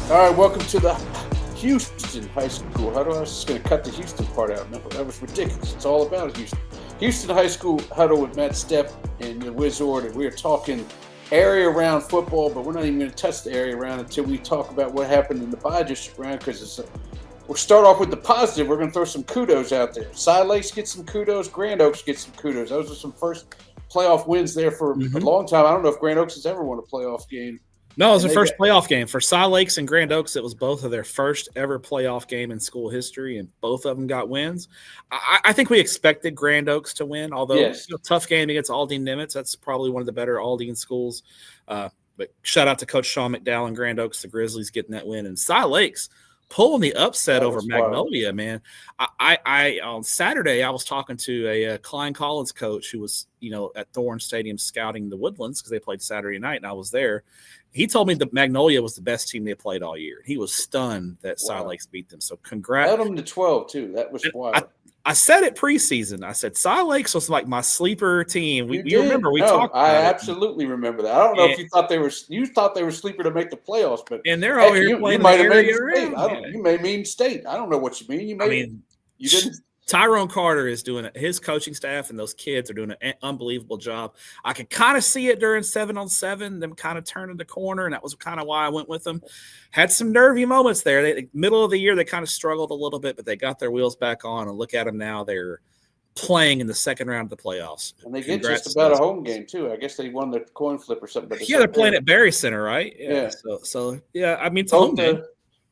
All right, welcome to the Houston High School Huddle. I was just going to cut the Houston part out. No, that was ridiculous. It's all about Houston. Houston High School Huddle with Matt Stepp and the Wizard, and we are talking area round football, but we're not even going to touch the area round until we talk about what happened in the bi-district round, because we'll start off with the positive. We're going to throw some kudos out there. Side Lakes get some kudos. Grand Oaks get some kudos. Those are some first playoff wins there for a long time. I don't know if Grand Oaks has ever won a playoff game. No, it was the first playoff game. For Side Lakes and Grand Oaks, it was both of their first ever playoff game in school history, and both of them got wins. I think we expected Grand Oaks to win, although yes. Tough game against Aldine Nimitz. That's probably one of the better Aldine schools. But shout out to Coach Sean McDowell and Grand Oaks, the Grizzlies getting that win. And Side Lakes pulling the upset over Magnolia, man. I on Saturday, I was talking to a Klein Collins coach who was, at Thorne Stadium scouting the Woodlands because they played Saturday night, and I was there. He told me that Magnolia was the best team they played all year. He was stunned that Side Lakes beat them. So congrats. Held them to 12 too. That was wild. I said it preseason. I said Side Lakes was like my sleeper team. You remember we talked about I absolutely remember that. I don't know if you thought they were sleeper to make the playoffs, but and they're over here playing the area around. You may mean state. I don't know what you mean. You didn't. Tyrone Carter is doing it. His coaching staff and those kids are doing an unbelievable job. I could kind of see it during 7-on-7, them kind of turning the corner, and that was kind of why I went with them. Had some nervy moments there. Middle of the year, they kind of struggled a little bit, but they got their wheels back on, and look at them now. They're playing in the second round of the playoffs. And they get just about a home game, too. I guess they won the coin flip or something. Yeah, they're playing at Berry Center, right? Yeah. So I mean, it's a home game.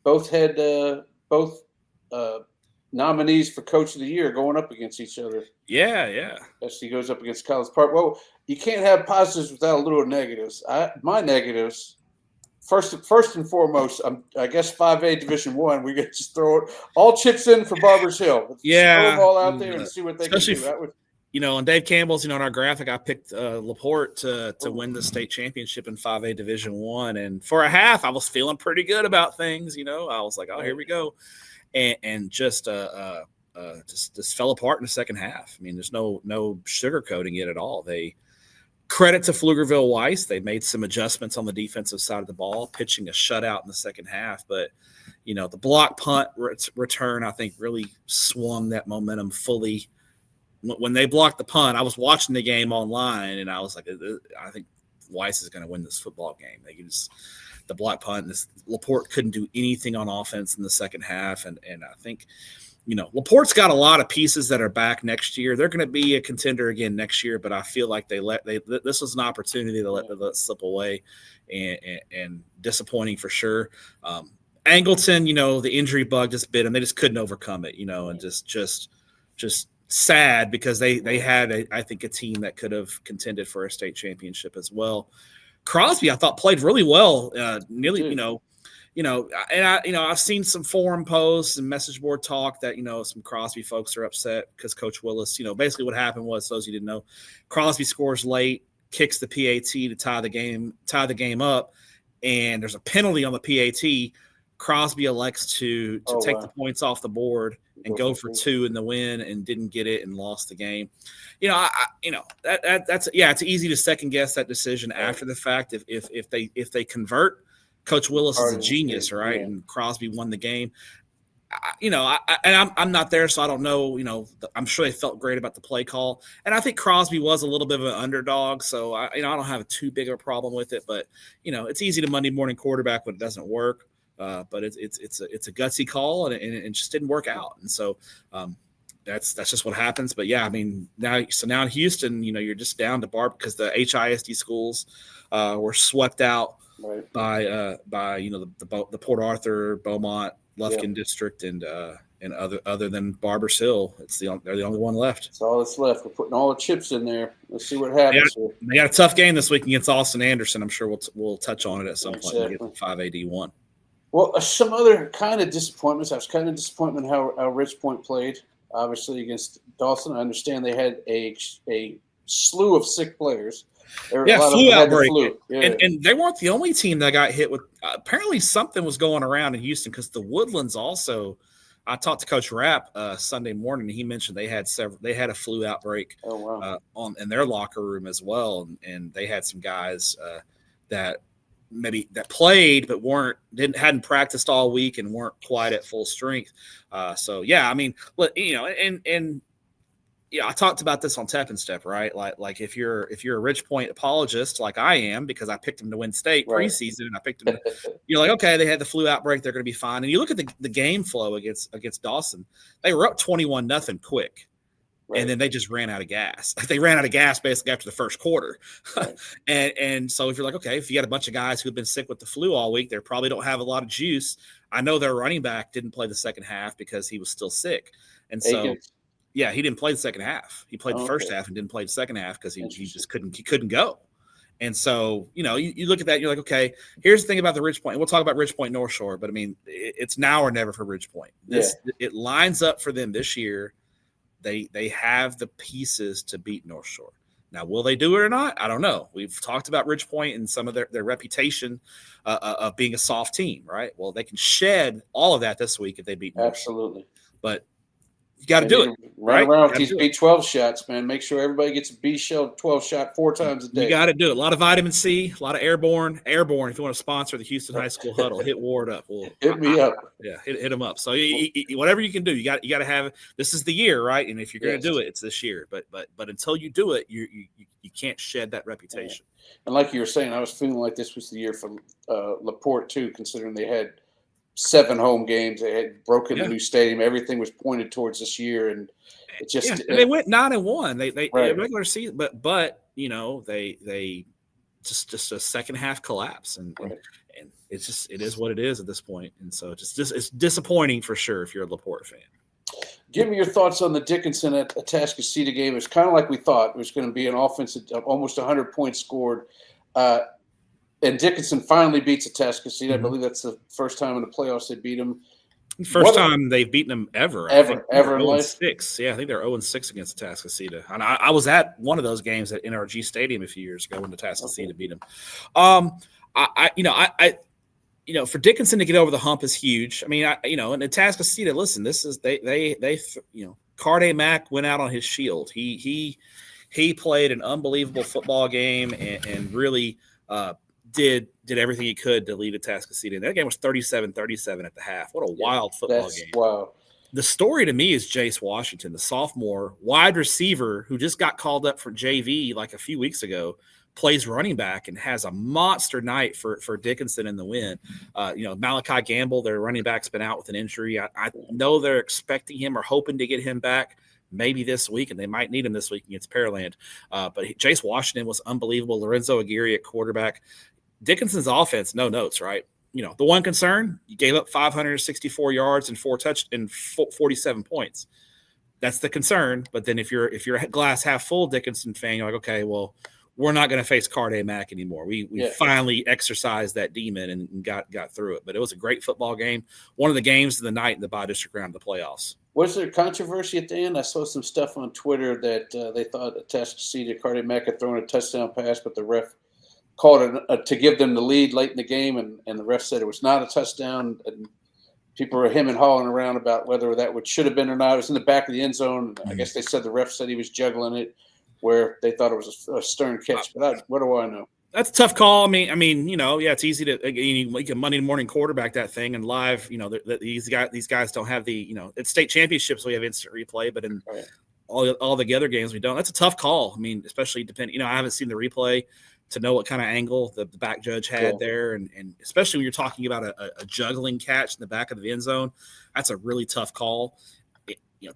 Both had nominees for Coach of the Year going up against each other. Yeah. As he goes up against College Park. Well, you can't have positives without a little negatives. My negatives, first and foremost, I guess 5A Division I. We could just throw it all chips in for Barbers Hill. Let's throw them all out there and see what they can do. On Dave Campbell's, in our graphic, I picked LaPorte to win the state championship in 5A Division I, and for a half, I was feeling pretty good about things. I was like, oh, here we go. And just fell apart in the second half. I mean, there's no sugarcoating it at all. They credit to Pflugerville Weiss. They made some adjustments on the defensive side of the ball, pitching a shutout in the second half. But, the block punt return, I think, really swung that momentum fully. When they blocked the punt, I was watching the game online, and I was like, I think Weiss is going to win this football game. They can just – the block punt. LaPorte couldn't do anything on offense in the second half, and I think, LaPorte's got a lot of pieces that are back next year. They're going to be a contender again next year, but I feel like this was an opportunity to let slip away, and disappointing for sure. Angleton, the injury bug just bit them. They just couldn't overcome it, and just sad because they had I think a team that could have contended for a state championship as well. Crosby, I thought, played really well. Nearly, and I've seen some forum posts and message board talk that some Crosby folks are upset because Coach Willis. Basically what happened was, those of you didn't know, Crosby scores late, kicks the PAT to tie the game up, and there's a penalty on the PAT. Crosby elects to take the points off the board and go for 2 in the win, and didn't get it and lost the game. It's easy to second guess that decision after the fact. If they convert, Coach Willis is a genius, right? Yeah. And Crosby won the game. I'm not there, so I don't know. I'm sure they felt great about the play call, and I think Crosby was a little bit of an underdog, so I don't have too big of a problem with it. But it's easy to Monday morning quarterback when it doesn't work. But it's a gutsy call, and it just didn't work out, and so that's just what happens. But yeah, I mean, now in Houston, you're just down to because the HISD schools were swept out by the Port Arthur, Beaumont, Lufkin district, and other than Barbers Hill, they're the only one left. That's all that's left. We're putting all the chips in there. Let's see what happens. They got a tough game this week against Austin Anderson. I'm sure we'll touch on it at some point. We'll get to 5A D1. Well, some other kind of disappointments. I was kind of disappointed in how Ridge Point played, obviously, against Dawson. I understand they had a slew of sick players. Flu outbreak. And they weren't the only team that got hit with apparently something was going around in Houston, because the Woodlands also – I talked to Coach Rapp Sunday morning, and he mentioned they had a flu outbreak in their locker room as well, and they had some guys that maybe that played but hadn't practiced all week and weren't quite at full strength. So yeah, I mean, and I talked about this on Tep and Step, right? Like if you're a Ridge Point apologist like I am, because I picked them to win state preseason, and I picked them, you're like, okay, they had the flu outbreak, they're going to be fine. And you look at the game flow against Dawson, they were up 21-0 quick. Right. And then they just ran out of gas. They ran out of gas basically after the first quarter. Right. and so if you're like, okay, if you got a bunch of guys who've been sick with the flu all week, they probably don't have a lot of juice. I know their running back didn't play the second half because he was still sick. And so, yeah, he didn't play the second half. He played the first half and didn't play the second half because he just couldn't go. And so, you look at that and you're like, okay, here's the thing about the Ridge Point. We'll talk about Ridge Point North Shore, but I mean, it's now or never for Ridge Point. It lines up for them this year. They have the pieces to beat North Shore. Now, will they do it or not? I don't know. We've talked about Ridge Point and some of their reputation of being a soft team, right? Well, they can shed all of that this week if they beat North Shore. Absolutely. But you got to do it. Run around with these B12 shots, man. Make sure everybody gets a B12 shot 4 times a day. You got to do it. A lot of vitamin C, a lot of airborne. If you want to sponsor the Houston High School Huddle, hit Ward up. Hit me up. Yeah, hit him up. So whatever you can do, you got to have. This is the year, right? And if you're going to do it, it's this year. But until you do it, you can't shed that reputation. And like you were saying, I was feeling like this was the year for LaPorte too, considering they had 7 home games. They had broken the new stadium. Everything was pointed towards this year, and it just and they went 9-1. They regular season, but they just a second half collapse, and it's just it is what it is at this point. And so it's disappointing for sure if you're a LaPorte fan. Give me your thoughts on the Dickinson at Atascocita game. It was kind of like we thought. It was going to be an offense of almost 100 points scored. And Dickinson finally beats Atascocita. I believe that's the first time in the playoffs they beat them. First time they've beaten them ever. Ever in life. 6. Yeah, I think they're 0-6 against Atascocita. And I was at one of those games at NRG Stadium a few years ago when Atascocita beat them. For Dickinson to get over the hump is huge. I mean, and Atascocita, listen, this is they Carde Mack went out on his shield. He played an unbelievable football game and really did everything he could to lead Atascocita. That game was 37-37 at the half. What a wild football game. Wow. The story to me is Jace Washington, the sophomore wide receiver who just got called up for JV like a few weeks ago, plays running back and has a monster night for Dickinson in the win. Malachi Gamble, their running back's been out with an injury. I know they're expecting him or hoping to get him back maybe this week, and they might need him this week against Pearland. But Jace Washington was unbelievable. Lorenzo Aguirre at quarterback. Dickinson's offense, no notes, right? The one concern, you gave up 564 yards and 47 points. That's the concern. But then if you're a glass half full Dickinson fan, you're like, okay, well, we're not going to face Carde Mack anymore. We finally exercised that demon and got through it. But it was a great football game. One of the games of the night in the bi-district round of the playoffs. Was there controversy at the end? I saw some stuff on Twitter that they thought Atascocita Carde Mack had thrown a touchdown pass, but the ref called it to give them the lead late in the game, and the ref said it was not a touchdown. And people were hemming and hawing around about whether that should have been or not. It was in the back of the end zone. I guess they said the ref said he was juggling it, where they thought it was a stern catch. But what do I know? That's a tough call. I mean, it's easy to you can Monday morning quarterback that thing and live. These guys don't have the it's state championships we have instant replay, but in all the other games we don't. That's a tough call. I mean, especially depending. I haven't seen the replay to know what kind of angle the back judge had there, and especially when you're talking about a juggling catch in the back of the end zone, that's a really tough call.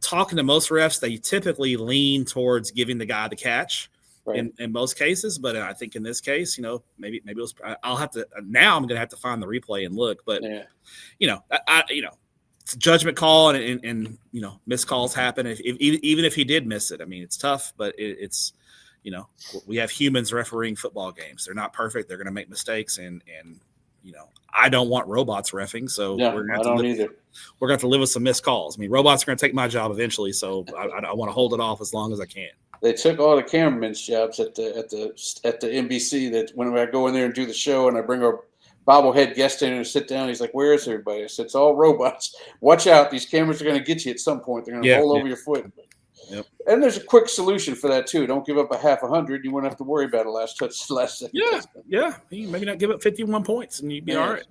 Talking to most refs, they typically lean towards giving the guy the catch in most cases, but I think in this case, maybe it was. I'll have to now. I'm going to have to find the replay and look, but it's a judgment call, and missed calls happen. Even if he did miss it, I mean, it's tough, but it's. We have humans refereeing football games. They're not perfect. They're going to make mistakes, and I don't want robots reffing. So we're going to have to live with some missed calls. I mean, robots are going to take my job eventually, so I want to hold it off as long as I can. They took all the cameramen's jobs at the NBC. That when I go in there and do the show, and I bring our bobblehead guest in and sit down, he's like, "Where is everybody?" I said, "It's all robots. Watch out! These cameras are going to get you at some point. They're going to roll over your foot." Yep. And there's a quick solution for that too. Don't give up a half 100. You won't have to worry about a last second Yeah. touchdown. Yeah. Maybe not give up 51 points and you'd be all right.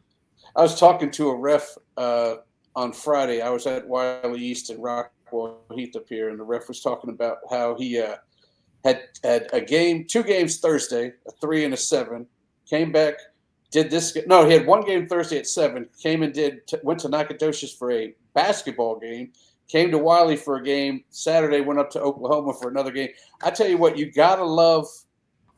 I was talking to a ref on Friday. I was at Wiley East and Rockwell Heath up here, and the ref was talking about how he had two games Thursday, a 3 and a 7. Came back, did this. No, he had one game Thursday at 7. Came and went to Nacogdoches for a basketball game. Came to Wiley for a game. Saturday went up to Oklahoma for another game. I tell you what, you gotta love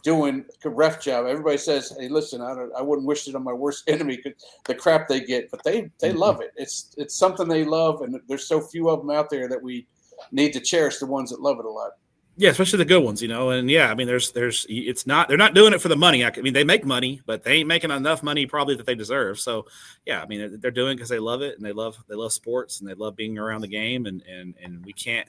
doing a ref job. Everybody says, "Hey, listen, I wouldn't wish it on my worst enemy because the crap they get," but they love it. It's something they love, and there's so few of them out there that we need to cherish the ones that love it a lot. Yeah, especially the good ones, and yeah, I mean, they're not doing it for the money. I mean, they make money, but they ain't making enough money probably that they deserve. So, yeah, I mean, they're doing it because they love it and they love sports and they love being around the game, and we can't,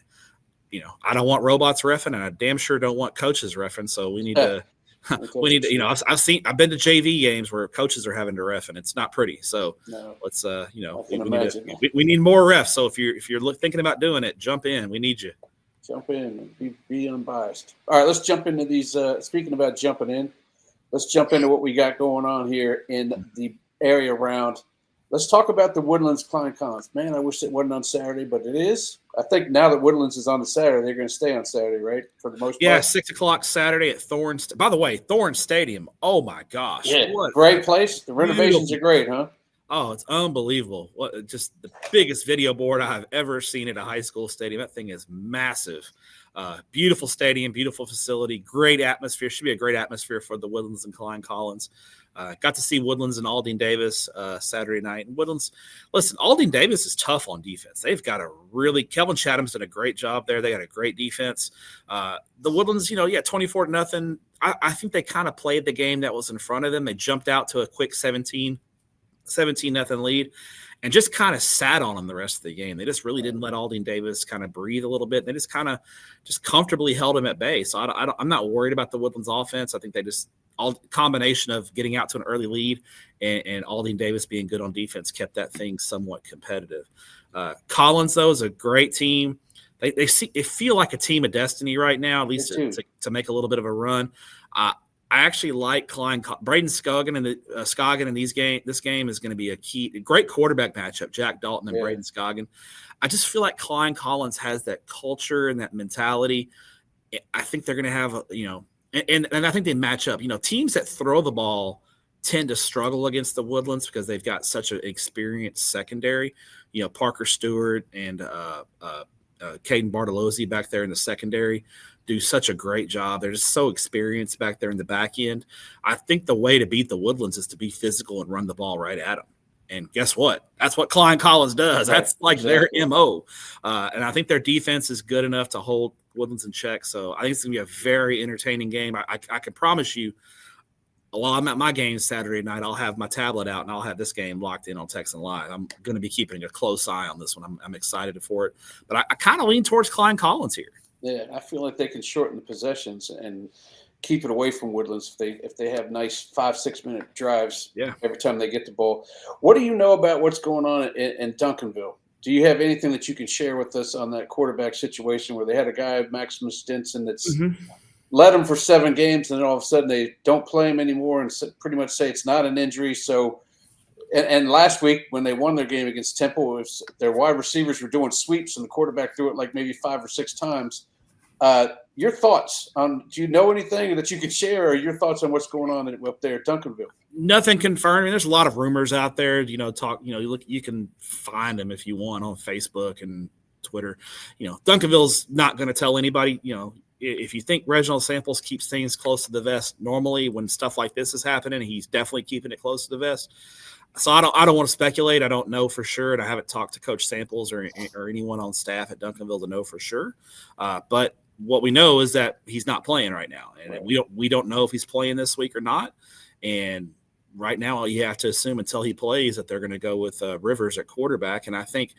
I don't want robots reffing, and I damn sure don't want coaches reffing. So we need to, I've been to JV games where coaches are having to ref, and it's not pretty. So let's, we need more refs. So if you're thinking about doing it, jump in. We need you. Jump in and be unbiased. All right, let's jump into these. Speaking about jumping in, let's jump into what we got going on here in the area around. Let's talk about the Woodlands Klein Collins. Man, I wish it wasn't on Saturday, but it is. I think now that Woodlands is on the Saturday, they're going to stay on Saturday, right? For the most part. Yeah, 6:00 Saturday at Thorns. By the way, Thorns Stadium. Oh my gosh! Yeah, great place. The renovations are great, huh? Oh, it's unbelievable. Just the biggest video board I've ever seen at a high school stadium. That thing is massive. Beautiful stadium, beautiful facility, great atmosphere. Should be a great atmosphere for the Woodlands and Klein Collins. Got to see Woodlands and Aldine Davis Saturday night. And Woodlands, listen, Aldine Davis is tough on defense. They've got Kelvin Chatham's done a great job there. They got a great defense. The Woodlands, 24-0. I think they kind of played the game that was in front of them. They jumped out to a quick 17-0 lead and just kind of sat on them the rest of the game. They just really didn't let Aldine Davis kind of breathe a little bit. They just kind of comfortably held him at bay. So I'm not worried about the Woodlands offense. I think they just all combination of getting out to an early lead and Aldine Davis being good on defense kept that thing somewhat competitive. Collins, though, is a great team. They feel like a team of destiny right now, at least to make a little bit of a run. I actually like Braden Scoggin and Scoggin in this game is going to be a great quarterback matchup. Jack Dalton and Braden Scoggin. I just feel like Klein Collins has that culture and that mentality. I think they're going to have and I think they match up. Teams that throw the ball tend to struggle against the Woodlands because they've got such an experienced secondary. Parker Stewart and Caden Bartolozzi back there in the secondary do such a great job. They're just so experienced back there in the back end. I think the way to beat the Woodlands is to be physical and run the ball right at them. And guess what? That's what Klein Collins does. That's like their MO. And I think their defense is good enough to hold Woodlands in check. So I think it's going to be a very entertaining game. I can promise you, while I'm at my game Saturday night, I'll have my tablet out and I'll have this game locked in on Texan Live. I'm going to be keeping a close eye on this one. I'm excited for it. But I kind of lean towards Klein Collins here. Yeah, I feel like they can shorten the possessions and keep it away from Woodlands if they have nice 5-6 minute drives every time they get the ball. What do you know about what's going on in Duncanville? Do you have anything that you can share with us on that quarterback situation where they had a guy, Maximus Stinson, that's led them for 7 games, and then all of a sudden they don't play him anymore and pretty much say it's not an injury. So, and last week when they won their game against Temple, their wide receivers were doing sweeps and the quarterback threw it like maybe 5 or 6 times. Your thoughts on? Do you know anything that you can share, or your thoughts on what's going on up there at Duncanville? Nothing confirmed. I mean, there's a lot of rumors out there. You can find them if you want on Facebook and Twitter. Duncanville's not going to tell anybody. If you think Reginald Samples keeps things close to the vest, normally when stuff like this is happening, he's definitely keeping it close to the vest. So I don't want to speculate. I don't know for sure, and I haven't talked to Coach Samples or anyone on staff at Duncanville to know for sure. But what we know is that he's not playing right now, and we don't know if he's playing this week or not. And right now, you have to assume until he plays that they're going to go with Rivers at quarterback. And I think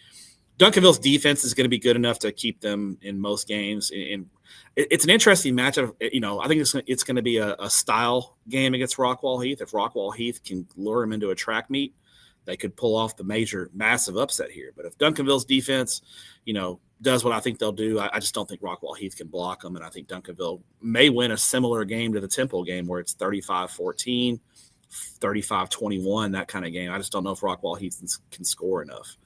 Duncanville's defense is going to be good enough to keep them in most games. And it's an interesting matchup. I think it's going to be a style game against Rockwall Heath. If Rockwall Heath can lure him into a track meet, they could pull off the massive upset here. But if Duncanville's defense, does what I think they'll do. I just don't think Rockwall Heath can block them, and I think Duncanville may win a similar game to the Temple game where it's 35-14, 35-21, that kind of game. I just don't know if Rockwall Heath can score enough.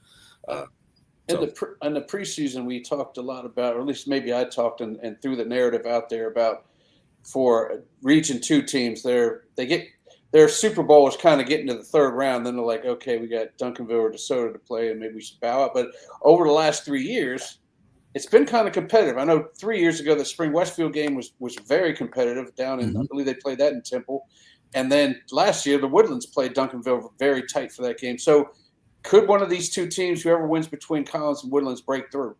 In the preseason, we talked a lot about, or at least maybe I talked and threw the narrative out there about for Region 2 teams, their Super Bowl is kind of getting to the third round. Then they're like, okay, we got Duncanville or DeSoto to play, and maybe we should bow out. But over the last 3 years, it's been kind of competitive. I know 3 years ago, the Spring Westfield game was very competitive down in, I believe they played that in Temple. And then last year, the Woodlands played Duncanville very tight for that game. So could one of these two teams, whoever wins between Collins and Woodlands, break through?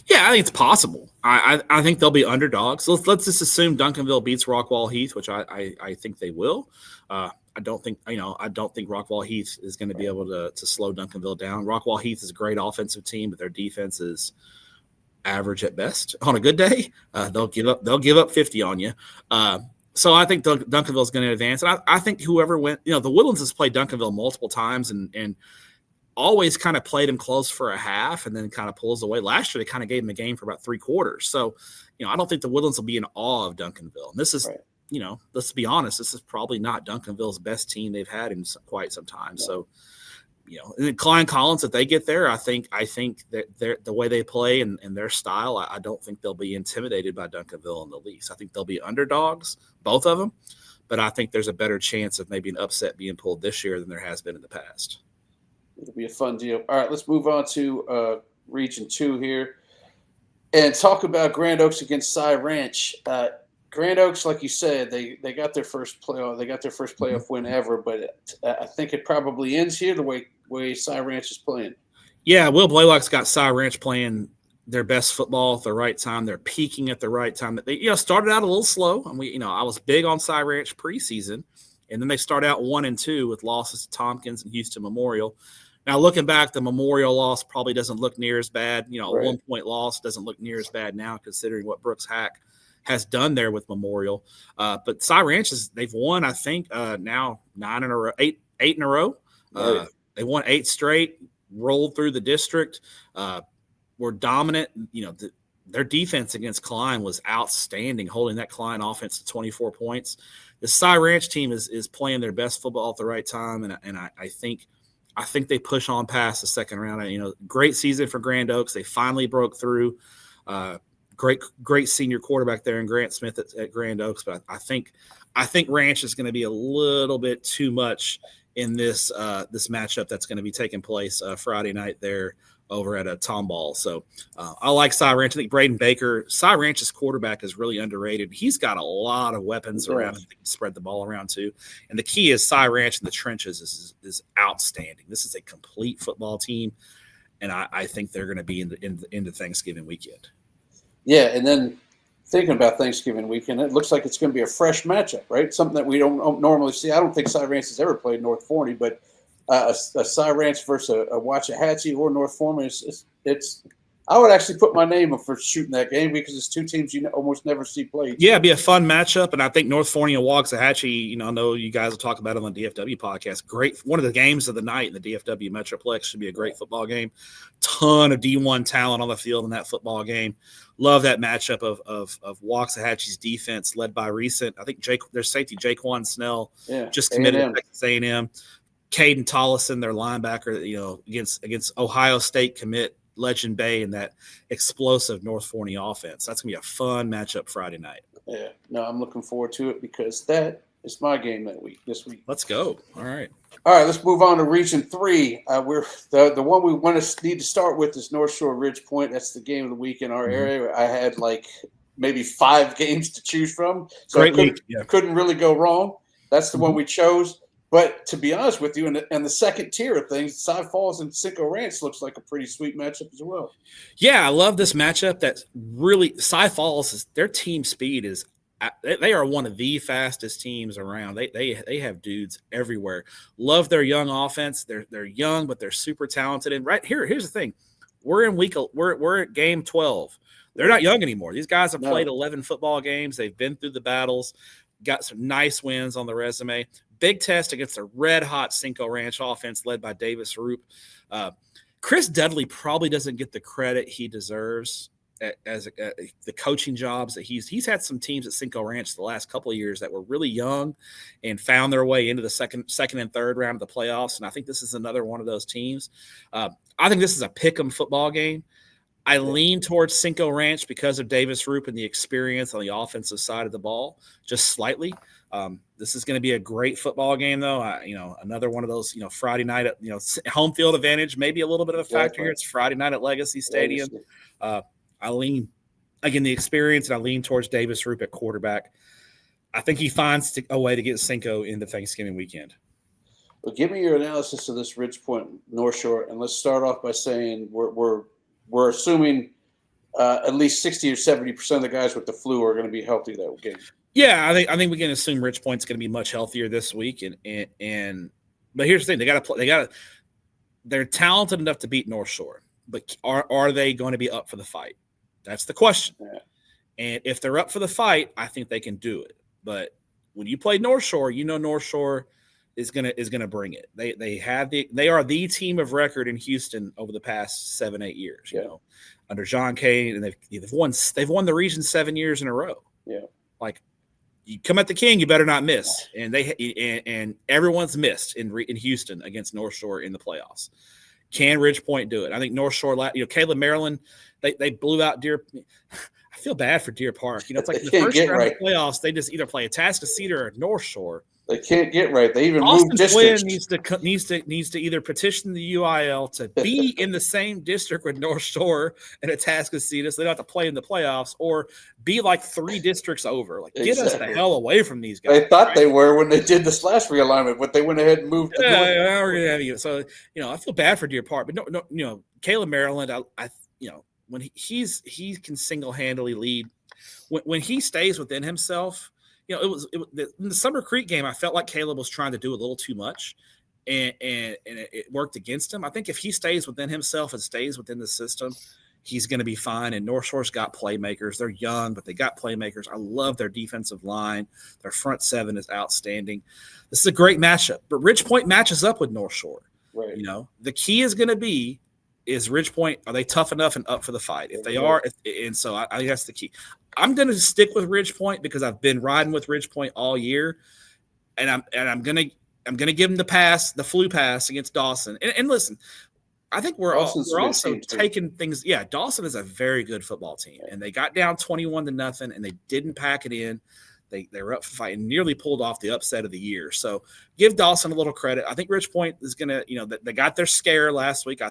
Yeah, I think it's possible. I think they'll be underdogs. So let's just assume Duncanville beats Rockwall Heath, which I think they will. I don't think Rockwall Heath is going to be able to slow Duncanville down. Rockwall Heath is a great offensive team, but their defense is average at best. On a good day, they'll give up 50 on you. So I think Duncanville is going to advance, and I think whoever went, the Woodlands has played Duncanville multiple times and always kind of played him close for a half and then kind of pulls away. Last year, they kind of gave him a game for about 3 quarters. So, I don't think the Woodlands will be in awe of Duncanville. And this is, right. Let's be honest, this is probably not Duncanville's best team they've had in quite some time. Yeah. So, and then Klein Collins, if they get there, I think that the way they play and their style, I don't think they'll be intimidated by Duncanville in the least. I think they'll be underdogs, both of them. But I think there's a better chance of maybe an upset being pulled this year than there has been in the past. It'll be a fun deal. All right, let's move on to Region 2 here and talk about Grand Oaks against Cy Ranch. Grand Oaks, like you said, they got their first playoff. They got their first playoff win ever, but I think it probably ends here the way Cy Ranch is playing. Yeah, Will Blaylock's got Cy Ranch playing their best football at the right time. They're peaking at the right time. They started out a little slow, and I was big on Cy Ranch preseason, and then they start out 1-2 with losses to Tompkins and Houston Memorial. Now, looking back, the Memorial loss probably doesn't look near as bad. A 1-point loss doesn't look near as bad now, considering what Brooks Hack has done there with Memorial. But Cy Ranch they've won, I think, now 8 in a row. Right. They won 8 straight, rolled through the district, were dominant. Their defense against Klein was outstanding, holding that Klein offense to 24 points. The Cy Ranch team is playing their best football at the right time, and I think they push on past the second round. Great season for Grand Oaks. They finally broke through. Great senior quarterback there in Grant Smith at Grand Oaks. But I think Ranch is going to be a little bit too much in this matchup that's going to be taking place Friday night there over at a Tomball. So I like Cy Ranch. I think Braden Baker, Cy Ranch's quarterback, is really underrated. He's got a lot of weapons around him to spread the ball around too. And the key is Cy Ranch in the trenches is outstanding. This is a complete football team, and I think they're going to be into Thanksgiving weekend. Yeah, and then thinking about Thanksgiving weekend, it looks like it's going to be a fresh matchup, right? Something that we don't normally see. I don't think Cy Ranch has ever played North Forney, but a Cy Ranch versus a Waxahachie or North Forney, it's I would actually put my name up for shooting that game because it's two teams you almost never see play. Yeah, it'd be a fun matchup, and I think North Forney and Waxahachie, I know you guys will talk about it on the DFW podcast. Great, one of the games of the night in the DFW Metroplex. Should be a great football game. Ton of D1 talent on the field in that football game. Love that matchup of Waxahachie's defense led by I think their safety Jaquan Snell just committed to Texas A&M. Caden Tollison, their linebacker, against Ohio State commit Legend Bay and that explosive North Forney offense. That's gonna be a fun matchup Friday night. Yeah, no, I'm looking forward to it because that is my game this week. Let's go. All right, let's move on to Region 3. We're the one we need to start with is North Shore Ridge Point. That's the game of the week in our area. I had maybe 5 games to choose from, so great couldn't really go wrong. That's the one we chose. But to be honest with you, and the second tier of things, Cy Falls and Cinco Ranch looks like a pretty sweet matchup as well. Yeah, I love this matchup. That really Cy Falls their team speed is. They are one of the fastest teams around. They have dudes everywhere. Love their young offense. They're young, but they're super talented. And here's the thing: we're at game 12. They're not young anymore. These guys have played 11 football games. They've been through the battles, got some nice wins on the resume. Big test against a red-hot Cinco Ranch offense led by Davis Roop. Chris Dudley probably doesn't get the credit he deserves as the coaching jobs that he's had. Some teams at Cinco Ranch the last couple of years that were really young and found their way into the second and third round of the playoffs. And I think this is another one of those teams. I think this is a pick'em football game. I lean towards Cinco Ranch because of Davis Roop and the experience on the offensive side of the ball, just slightly. This is going to be a great football game, though. Another one of those, Friday night, home field advantage, maybe a little bit of a factor here. It's Friday night at Legacy Stadium. I lean, again, the experience, and I lean towards Davis Roop at quarterback. I think he finds a way to get Cinco into Thanksgiving weekend. Well, give me your analysis of this Ridge Point North Shore, and let's start off by saying we're assuming at least 60 or 70% of the guys with the flu are going to be healthy that game. Yeah, I think we can assume Ridge Point's going to be much healthier this week, and but here's the thing: they got to play. They're talented enough to beat North Shore, but are they going to be up for the fight? That's the question. Yeah. And if they're up for the fight, I think they can do it. But when you play North Shore, North Shore is gonna bring it. They are the team of record in Houston over the past 7-8 years. Under John Kane, and they've won the region 7 years in a row. Yeah, like you come at the King, you better not miss. And everyone's missed in Houston against North Shore in the playoffs. Can Ridge Point do it? I think North Shore, Caleb Maryland, they blew out Deer. I feel bad for Deer Park. It's like the first round of the playoffs, they just either play Atascocita or North Shore. They can't get right. They even Austin moved districts. needs to either petition the UIL to be in the same district with North Shore and Atascocita, so they don't have to play in the playoffs, or be like 3 districts over. Like, get us the hell away from these guys. They thought they were when they did this last realignment, but they went ahead and moved. We're gonna have you. So I feel bad for Deer Park, but no, Caleb Maryland, when he can single-handedly lead, when he stays within himself. In the Summer Creek game, I felt like Caleb was trying to do a little too much, and it worked against him. I think if he stays within himself and stays within the system, he's going to be fine. And North Shore's got playmakers. They're young, but they got playmakers. I love their defensive line. Their front seven is outstanding. This is a great matchup. But Ridge Point matches up with North Shore. Right. The key is going to be, is Ridge Point, are they tough enough and up for the fight? If they are, and so I think that's the key. I'm going to stick with Ridge Point because I've been riding with Ridge Point all year, and I'm going to give them the flu pass against Dawson. And listen, I think we're also taking things. Yeah, Dawson is a very good football team, and they got down 21-0, and they didn't pack it in. They were up for fight and nearly pulled off the upset of the year. So give Dawson a little credit. I think Ridge Point is going to, they got their scare last week. I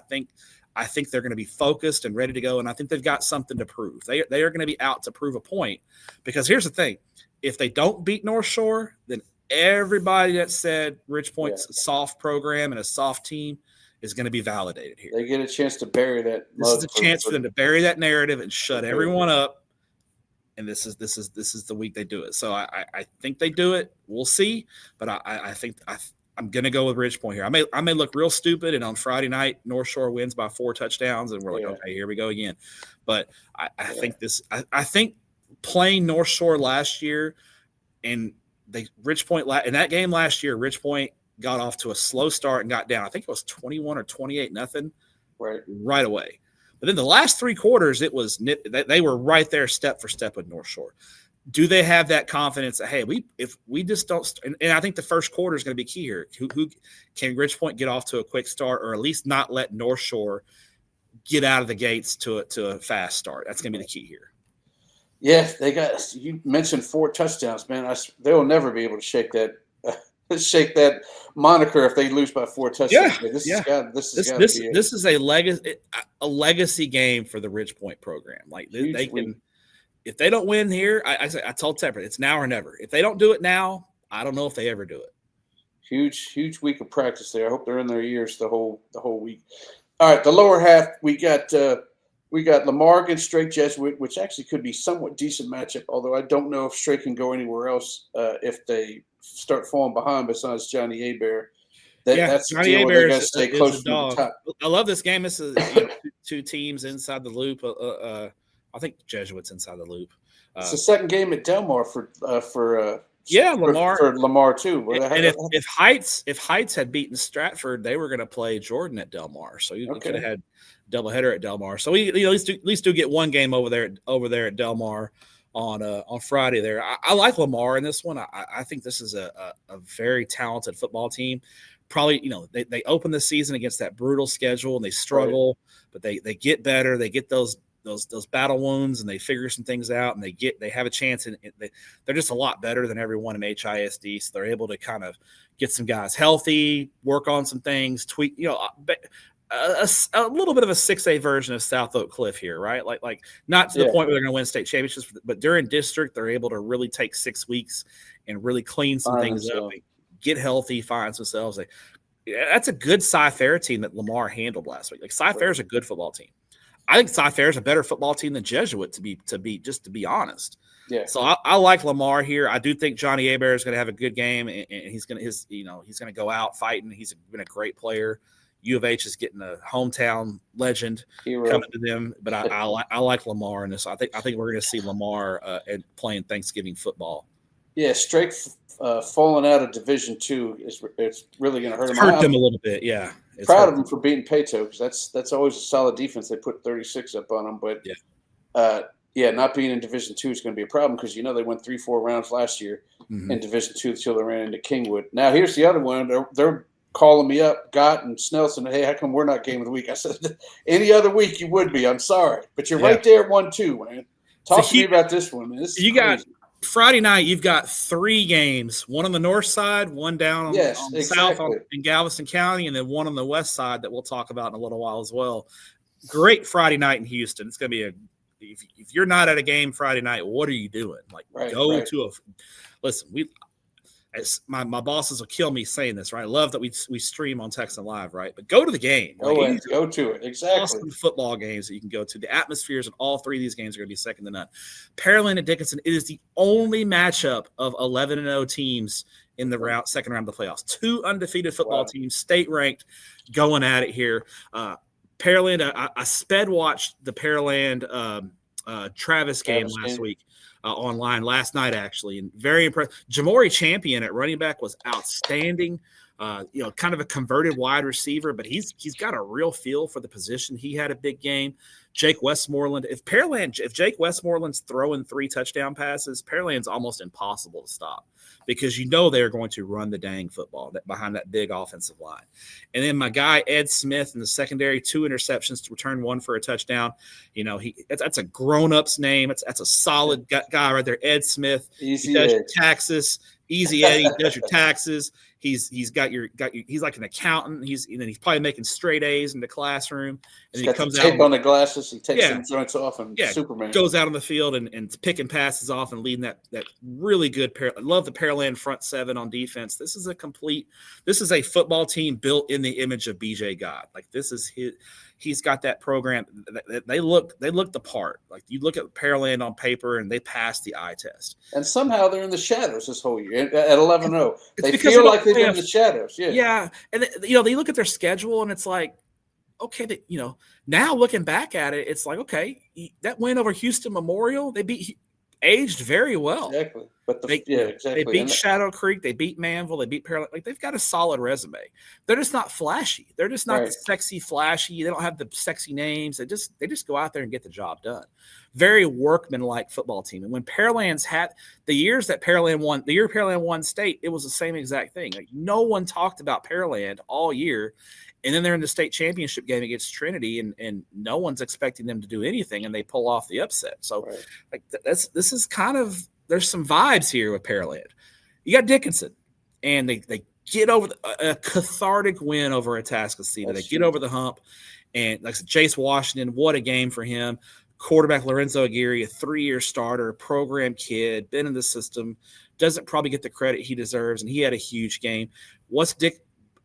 think they're going to be focused and ready to go, and I think they've got something to prove. They are going to be out to prove a point, because here's the thing. If they don't beat North Shore, then everybody that said Ridge Point's a soft program and a soft team is going to be validated here. They get a chance to bury that. This is a chance for them to bury that narrative and shut everyone up, and this is the week they do it. So I think they do it. We'll see, but I think I'm going to go with Ridge Point here. I may look real stupid, and on Friday night, North Shore wins by 4 touchdowns, and we're like, okay, here we go again. But I think playing North Shore last year, and Ridge Point in that game last year, Ridge Point got off to a slow start and got down. I think it was 21 or 28-0 right away. But then the last 3 quarters, they were right there step for step with North Shore. Do they have that confidence that, hey, if we just don't – and I think the first quarter is going to be key here. Who can Ridge Point get off to a quick start, or at least not let North Shore get out of the gates to a fast start? That's going to be the key here. Yeah, you mentioned 4 touchdowns, man. They will never be able to shake that moniker if they lose by 4 touchdowns. Yeah, This is a legacy game for the Ridge Point program. Like they can. If they don't win here, I told Tepper, it's now or never. If they don't do it now, I don't know if they ever do it. Huge week of practice there. I hope they're in their ears the whole week. All right, the lower half, we got Lamar against Strake Jesuit, which actually could be somewhat decent matchup, although I don't know if Strake can go anywhere else if they start falling behind besides Johnny Abear. That's Johnny Abear is stay close to the top. I love this game. This is 2 teams inside the loop. I think Jesuit's inside the loop. It's the second game at Delmar for Yeah, Lamar for Lamar too. And if Heights had beaten Stratford, they were going to play Jordan at Del Mar, so you could have had doubleheader at Del Mar. So we at least do get one game over there at Del Mar on Friday. There, I like Lamar in this one. I think this is a very talented football team. Probably they open the season against that brutal schedule and they struggle, but they get better. They get those battle wounds and they figure some things out and they have a chance, and they're just a lot better than everyone in HISD. So they're able to kind of get some guys healthy, work on some things, tweak, a little bit of a 6A version of South Oak Cliff here, right? Like not to the point where they're going to win state championships, but during district, they're able to really take 6 weeks and really clean some things up, get healthy, find themselves. That's a good Cy-Fair team that Lamar handled last week. Like Cy-Fair is a good football team. I think Cy-Fair is a better football team than Jesuit, to be honest. Yeah. So I like Lamar here. I do think Johnny Hebert is going to have a good game, and he's going to go out fighting. He's been a great player. U of H is getting a hometown legend coming to them, but I like Lamar in this. I think we're going to see Lamar playing Thanksgiving football. Yeah, Strake falling out of Division II it's really going to hurt them. Hurt them a little bit, yeah. Proud of them for beating Peyto, because that's always a solid defense. They put 36 up on them, but not being in Division II is going to be a problem because they went 3-4 rounds last year in Division II until they ran into Kingwood. Now here's the other one. They're calling me up, Gott and Snelson. Hey, how come we're not game of the week? I said any other week you would be. I'm sorry, but you're right there at 1-2, man. Talk to me about this one, man. This is crazy. Friday night, you've got 3 games, one on the north side, one down on the south in Galveston County, and then one on the west side that we'll talk about in a little while as well. Great Friday night in Houston. It's going to be if you're not at a game Friday night, what are you doing? Listen, my bosses will kill me saying this, right? I love that we stream on Texan Live, right? But go to the game. Go to it. Exactly. Awesome football games that you can go to. The atmospheres in all 3 of these games are going to be second to none. Pearland and Dickinson, it is the only matchup of 11-0 teams in the second round of the playoffs. 2 undefeated football teams, state ranked, going at it here. Pearland, I sped watched the Pearland Travis game last week. Online last night, actually, and very impressed. Jamori Champion at running back was outstanding. Kind of a converted wide receiver, but he's got a real feel for the position. He had a big game. Jake Westmoreland. If Jake Westmoreland's throwing 3 touchdown passes, Pearland's almost impossible to stop because they're going to run the dang football behind that big offensive line. And then my guy Ed Smith in the secondary, 2 interceptions to return 1 for a touchdown. That's a grown-up's name. That's a solid guy right there, Ed Smith. Easy he does your taxes. Easy Eddie does your taxes. He's like an accountant. He's probably making straight A's in the classroom. And he comes tape out on the glasses. He takes some joints off and Superman goes out on the field and picking passes off and leading that really good pair. I love the Pearland front 7 on defense. This is a football team built in the image of BJ God. Like this is he's got that program. They look the part. Like you look at Pearland on paper and they pass the eye test. And somehow they're in the shadows this whole year at 11-0. They feel like they're in the shadows. Yeah. And they look at their schedule and it's like, okay, now looking back at it, it's like, okay, that win over Houston Memorial, they aged very well. Exactly. But they beat Shadow Creek, they beat Manville, they beat Pearland. Like they've got a solid resume. They're just not flashy. They're just not the sexy, flashy. They don't have the sexy names. They just go out there and get the job done. Very workman-like football team. And when Pearland's had the year Pearland won state, it was the same exact thing. Like no one talked about Pearland all year. And then they're in the state championship game against Trinity, and no one's expecting them to do anything, and they pull off the upset. So, this is kind of there's some vibes here with Pearland. You got Dickinson, and they get over a cathartic win over Atascocita. They get over the hump, and like I said, Chase Washington, what a game for him. Quarterback Lorenzo Aguirre, a 3-year starter, program kid, been in the system, doesn't probably get the credit he deserves, and he had a huge game.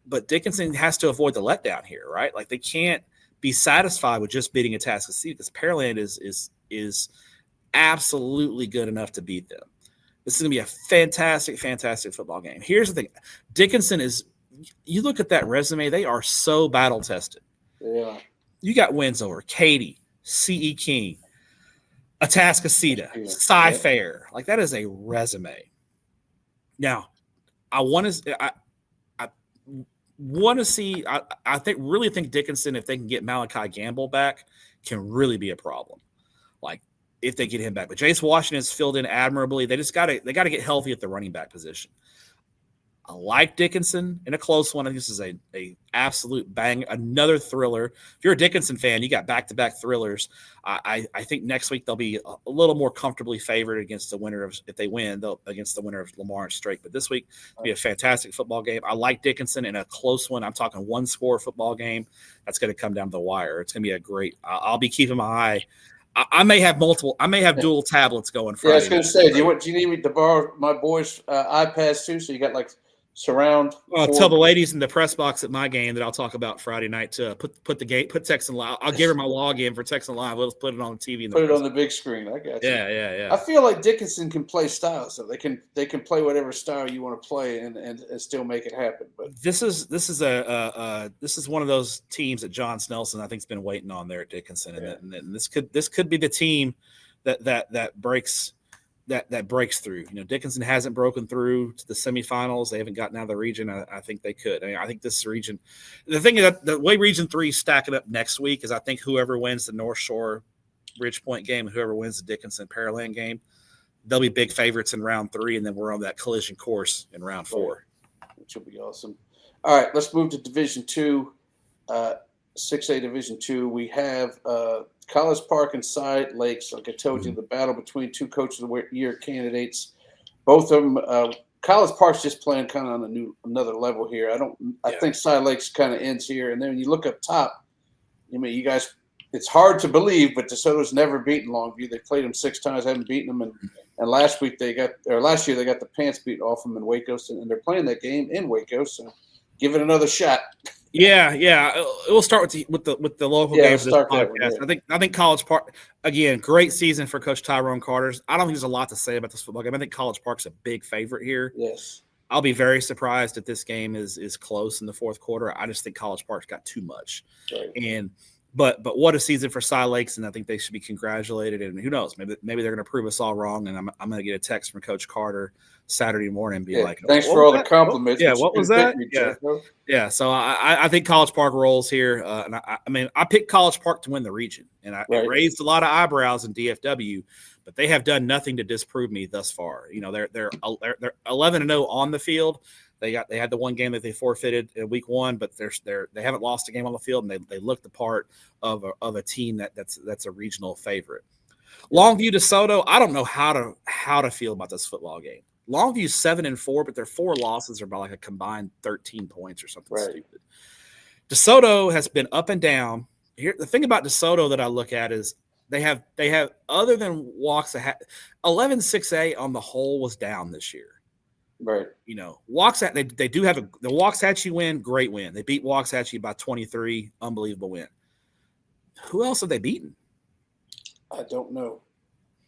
But Dickinson has to avoid the letdown here, right? Like they can't be satisfied with just beating Atascocita because Pearland is absolutely good enough to beat them. This is going to be a fantastic, fantastic football game. Here's the thing. Dickinson you look at that resume, they are so battle tested. Yeah. You got wins over Katy, C.E. King, Atascocita, Cy-Fair. Like that is a resume. Now, I want to. I want to see. I really think Dickinson, if they can get Malachi Gamble back, can really be a problem. Like if they get him back, but Jace Washington's filled in admirably. They got to get healthy at the running back position. I like Dickinson in a close one. I think this is a absolute bang, another thriller. If you're a Dickinson fan, you got back-to-back thrillers. I think next week they'll be a little more comfortably favored against the winner of, if they win, they'll against the winner of Lamar and Strake. But this week it'll be a fantastic football game. I like Dickinson in a close one. I'm talking one-score football game. That's going to come down to the wire. It's going to be a great. I'll be keeping my eye. I may have dual tablets going Friday. Yeah, I was going to say, do you need me to borrow my boys' iPads too? So you got like surround. Tell the ladies in the press box at my game that I'll talk about Friday night to put Texan Live. I'll give her my login for Texan Live. Let's put it on the TV. Put it on the big screen. I got you. Yeah. I feel like Dickinson can play style, so they can play whatever style you want to play and still make it happen. But this is one of those teams that John Snelson I think has been waiting on there at Dickinson, and this could be the team that breaks. That breaks through. Dickinson hasn't broken through to the semifinals. They haven't gotten out of the region. I think they could. I think this region, the thing is that the way Region 3 is stacking up next week is I think whoever wins the North Shore Ridgepoint game and whoever wins the Dickinson Pearland game, they'll be big favorites in round 3, and then we're on that collision course in round 4. Which will be awesome. All right, let's move to Division 2, 6A Division 2. We have College Park and Side Lakes. Like I told you, the battle between two Coach of the Year candidates. Both of them. College Park's just playing kind of on another level here. I think Side Lakes kind of ends here, and then when you look up top, you guys. It's hard to believe, but DeSoto's never beaten Longview. They played them 6 times, haven't beaten them, and last year they got the pants beat off them in Waco, and they're playing that game in Waco. So give it another shot. Yeah. We'll start with the local games. Start that I think College Park, again, great season for Coach Tyrone Carter. I don't think there's a lot to say about this football game. I think College Park's a big favorite here. Yes. I'll be very surprised if this game is close in the fourth quarter. I just think College Park's got too much. Right. But what a season for Side Lakes, and I think they should be congratulated. And who knows, maybe they're going to prove us all wrong. And I'm going to get a text from Coach Carter Saturday morning and be like, "Thanks for all the compliments." Yeah, what was that? Yeah. So I think College Park rolls here, and I picked College Park to win the region, and it raised a lot of eyebrows in DFW, but they have done nothing to disprove me thus far. They're 11-0 on the field. They had the one game that they forfeited in week 1, but they haven't lost a game on the field, and they look the part of a team that's a regional favorite. Longview DeSoto, I don't know how to feel about this football game. Longview's 7-4, but their 4 losses are by like a combined 13 points or something stupid. DeSoto has been up and down. Here, the thing about DeSoto that I look at is they have other than Waxahachie, 11-6A on the whole was down this year. Right. Waxahachie, they do have the Waxahachie win, great win. They beat Waxahachie by 23, unbelievable win. Who else have they beaten? I don't know.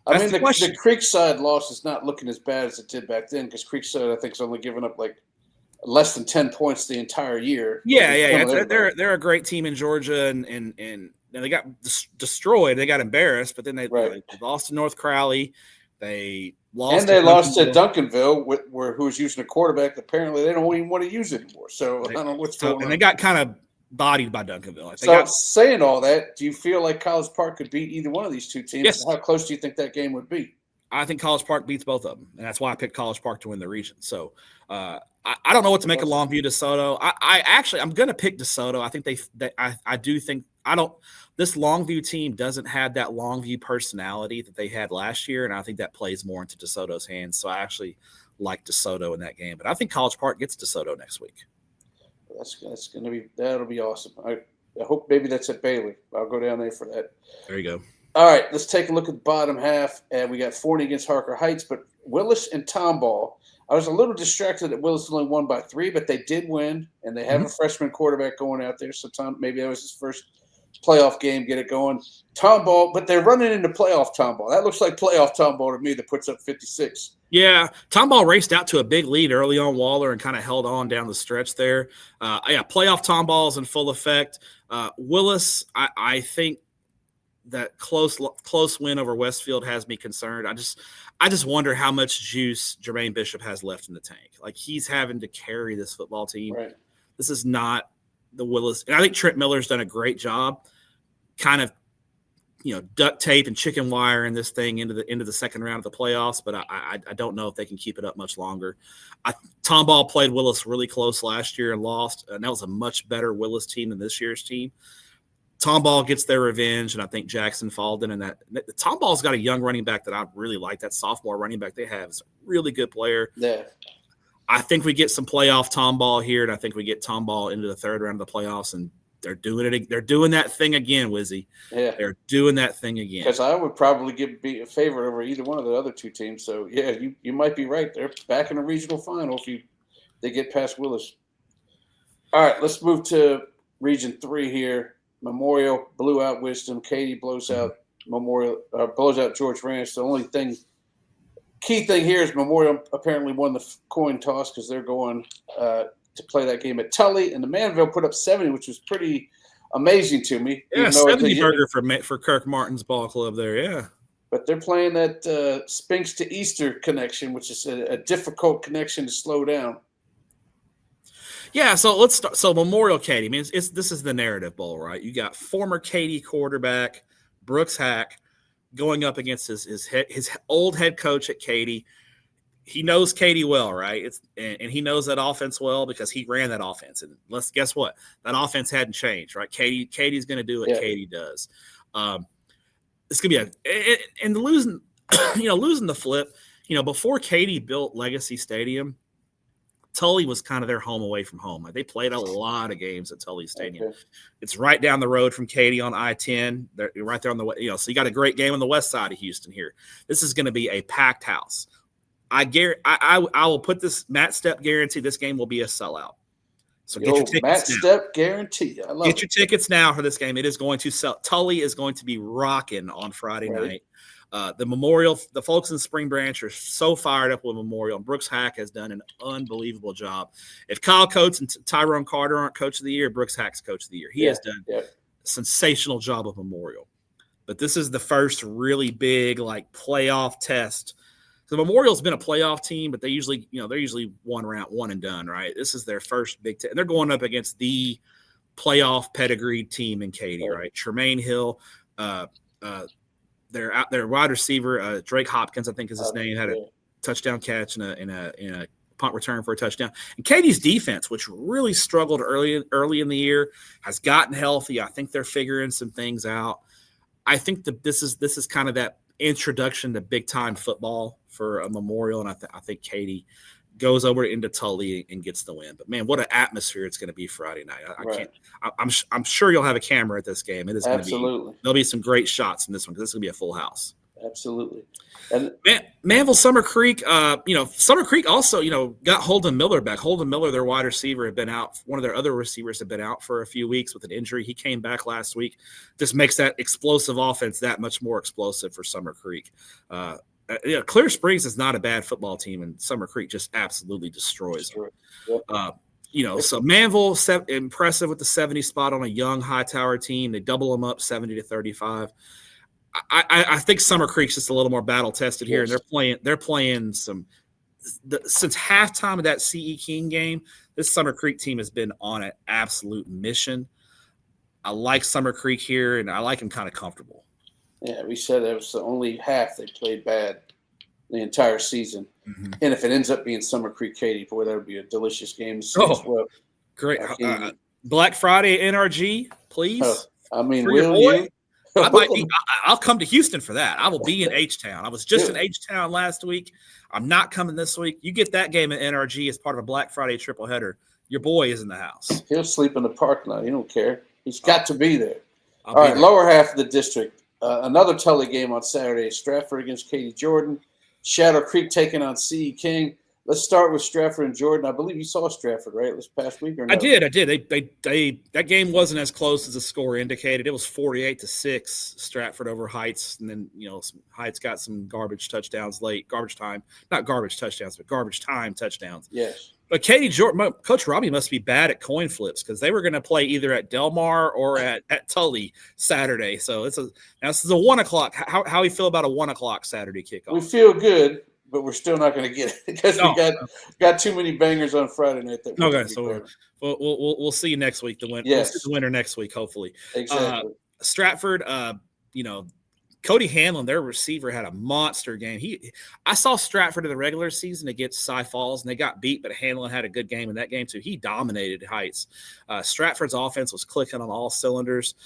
The Creekside loss is not looking as bad as it did back then because Creekside, I think, is only giving up like less than 10 points the entire year. Yeah. They're a great team in Georgia, and they got destroyed. They got embarrassed, but then they lost to North Crowley. They lost to Duncanville, who was using a quarterback that apparently they don't even want to use anymore. So I don't know what's going on. And they got kind of bodied by Duncanville. Saying all that, do you feel like College Park could beat either one of these two teams? Yes. How close do you think that game would be? I think College Park beats both of them, and that's why I picked College Park to win the region. So I don't know what to make of Longview DeSoto. I'm going to pick DeSoto. I think this Longview team doesn't have that Longview personality that they had last year, and I think that plays more into DeSoto's hands. So I actually like DeSoto in that game, but I think College Park gets DeSoto next week. That'll be awesome. I hope maybe that's at Bailey. I'll go down there for that. There you go. All right, let's take a look at the bottom half. And we got Forney against Harker Heights, but Willis and Tomball. I was a little distracted that Willis only won by 3, but they did win, and they have a freshman quarterback going out there. So maybe that was his first playoff game, get it going. Tomball, but they're running into playoff Tomball. That looks like playoff Tomball to me that puts up 56. Yeah, Tomball raced out to a big lead early on Waller and kind of held on down the stretch there. Playoff Tomball's in full effect. Willis, I think that close win over Westfield has me concerned. I just wonder how much juice Jermaine Bishop has left in the tank. Like, he's having to carry this football team. Right. This is not the Willis. And I think Trent Miller's done a great job kind of, duct tape and chicken wire in this thing into the second round of the playoffs, but I don't know if they can keep it up much longer. Tom Ball played Willis really close last year and lost, and that was a much better Willis team than this year's team. Tom Ball gets their revenge, and I think Jackson Falden and that Tom Ball's got a young running back that I really like. That sophomore running back they have is a really good player. Yeah. I think we get some playoff Tom Ball here, and I think we get Tom Ball into the third round of the playoffs, and they're doing it. They're doing that thing again, Wizzy. Yeah. They're doing that thing again. Because I would probably be a favorite over either one of the other two teams. So, yeah, you might be right. They're back in the regional final if they get past Willis. All right, let's move to Region 3 here. Memorial blew out Wisdom. Katy blows out blows out George Ranch. The only key thing here is Memorial apparently won the coin toss because they're going to play that game at Tully, and the Manville put up 70, which was pretty amazing to me. Yeah, 70 burger for Kirk Martin's ball club there, yeah. But they're playing that Spinks to Easter connection, which is a difficult connection to slow down. Yeah, so let's start. So Memorial Katy, I mean, this is the narrative bowl, right? You got former Katy quarterback Brooks Hack going up against his old head coach at Katy. He knows Katy well, right? And he knows that offense well because he ran that offense. And guess what? That offense hadn't changed, right? Katy's going to do what Katy does. It's going to be and losing, losing the flip. Before Katy built Legacy Stadium, Tully was kind of their home away from home. Like, they played a lot of games at Tully Stadium. Okay. It's right down the road from Katy on I-10. They're right there on the so you got a great game on the west side of Houston here. This is going to be a packed house. I will put this Matt Stepp guarantee this game will be a sellout. So get your tickets Matt now. Stepp guarantee. I love Get your tickets now for this game. It is going to sell. Tully is going to be rocking on Friday night. The Memorial, the folks in Spring Branch are so fired up with Memorial. Brooks Hack has done an unbelievable job. If Kyle Coates and Tyrone Carter aren't coach of the year, Brooks Hack's coach of the year. He has done a sensational job with Memorial. But this is the first really big playoff test. The Memorial's been a playoff team, but they're usually one and done, right? This is their first big test. And they're going up against the playoff pedigreed team in Katy, right? Tremaine Hill, their wide receiver, Drake Hopkins, I think is his name, had a touchdown catch and a punt return for a touchdown. And Katy's defense, which really struggled early in the year, has gotten healthy. I think they're figuring some things out. I think this is kind of that introduction to big time football for a Memorial, and I think Katy goes over into Tully and gets the win. But man, what an atmosphere it's going to be Friday night! I'm sure you'll have a camera at this game. It is going to be. There'll be some great shots in this one because this is going to be a full house. Absolutely. And Manville Summer Creek, Summer Creek also, got Holden Miller back. Holden Miller, their wide receiver, had been out. One of their other receivers had been out for a few weeks with an injury. He came back last week. Just makes that explosive offense that much more explosive for Summer Creek. Clear Springs is not a bad football team, and Summer Creek just absolutely destroys them. Yep. So Manville impressive with the 70 spot on a young Hightower team. They double them up 70-35. I think Summer Creek's just a little more battle tested here, and they're playing since halftime of that C.E. King game. This Summer Creek team has been on an absolute mission. I like Summer Creek here, and I like them kind of comfortable. Yeah, we said it was the only half they played bad the entire season. Mm-hmm. And if it ends up being Summer Creek Katy, boy, that would be a delicious game to see as well. Great. Black Friday NRG, please. Will you? I'll come to Houston for that. I will be in H-Town. I was just in H-Town last week. I'm not coming this week. You get that game at NRG as part of a Black Friday triple header. Your boy is in the house. He'll sleep in the parking lot. He don't care. He's got to be there. All right, lower half of the district. Another Tully game on Saturday. Stratford against Katy Jordan. Shadow Creek taking on C.E. King. Let's start with Stratford and Jordan. I believe you saw Stratford, right, this past week? Or no? I did. They that game wasn't as close as the score indicated. It was 48-6, Stratford over Heights, and then Heights got some garbage touchdowns late. Garbage time, not garbage touchdowns, but garbage time touchdowns. Yes. But Katie Jordan, Coach Robbie must be bad at coin flips because they were going to play either at Del Mar or at Tully Saturday. So this is a 1 o'clock. How you feel about a 1 o'clock Saturday kickoff? We feel good, but we're still not going to get it because we got too many bangers on Friday night. Okay, so we'll see you next week. Yes. We'll see the winner next week, hopefully. Exactly. Stratford, Cody Hanlon, their receiver, had a monster game. I saw Stratford in the regular season against Cy Falls, and they got beat, but Hanlon had a good game in that game too. He dominated Heights. Stratford's offense was clicking on all cylinders.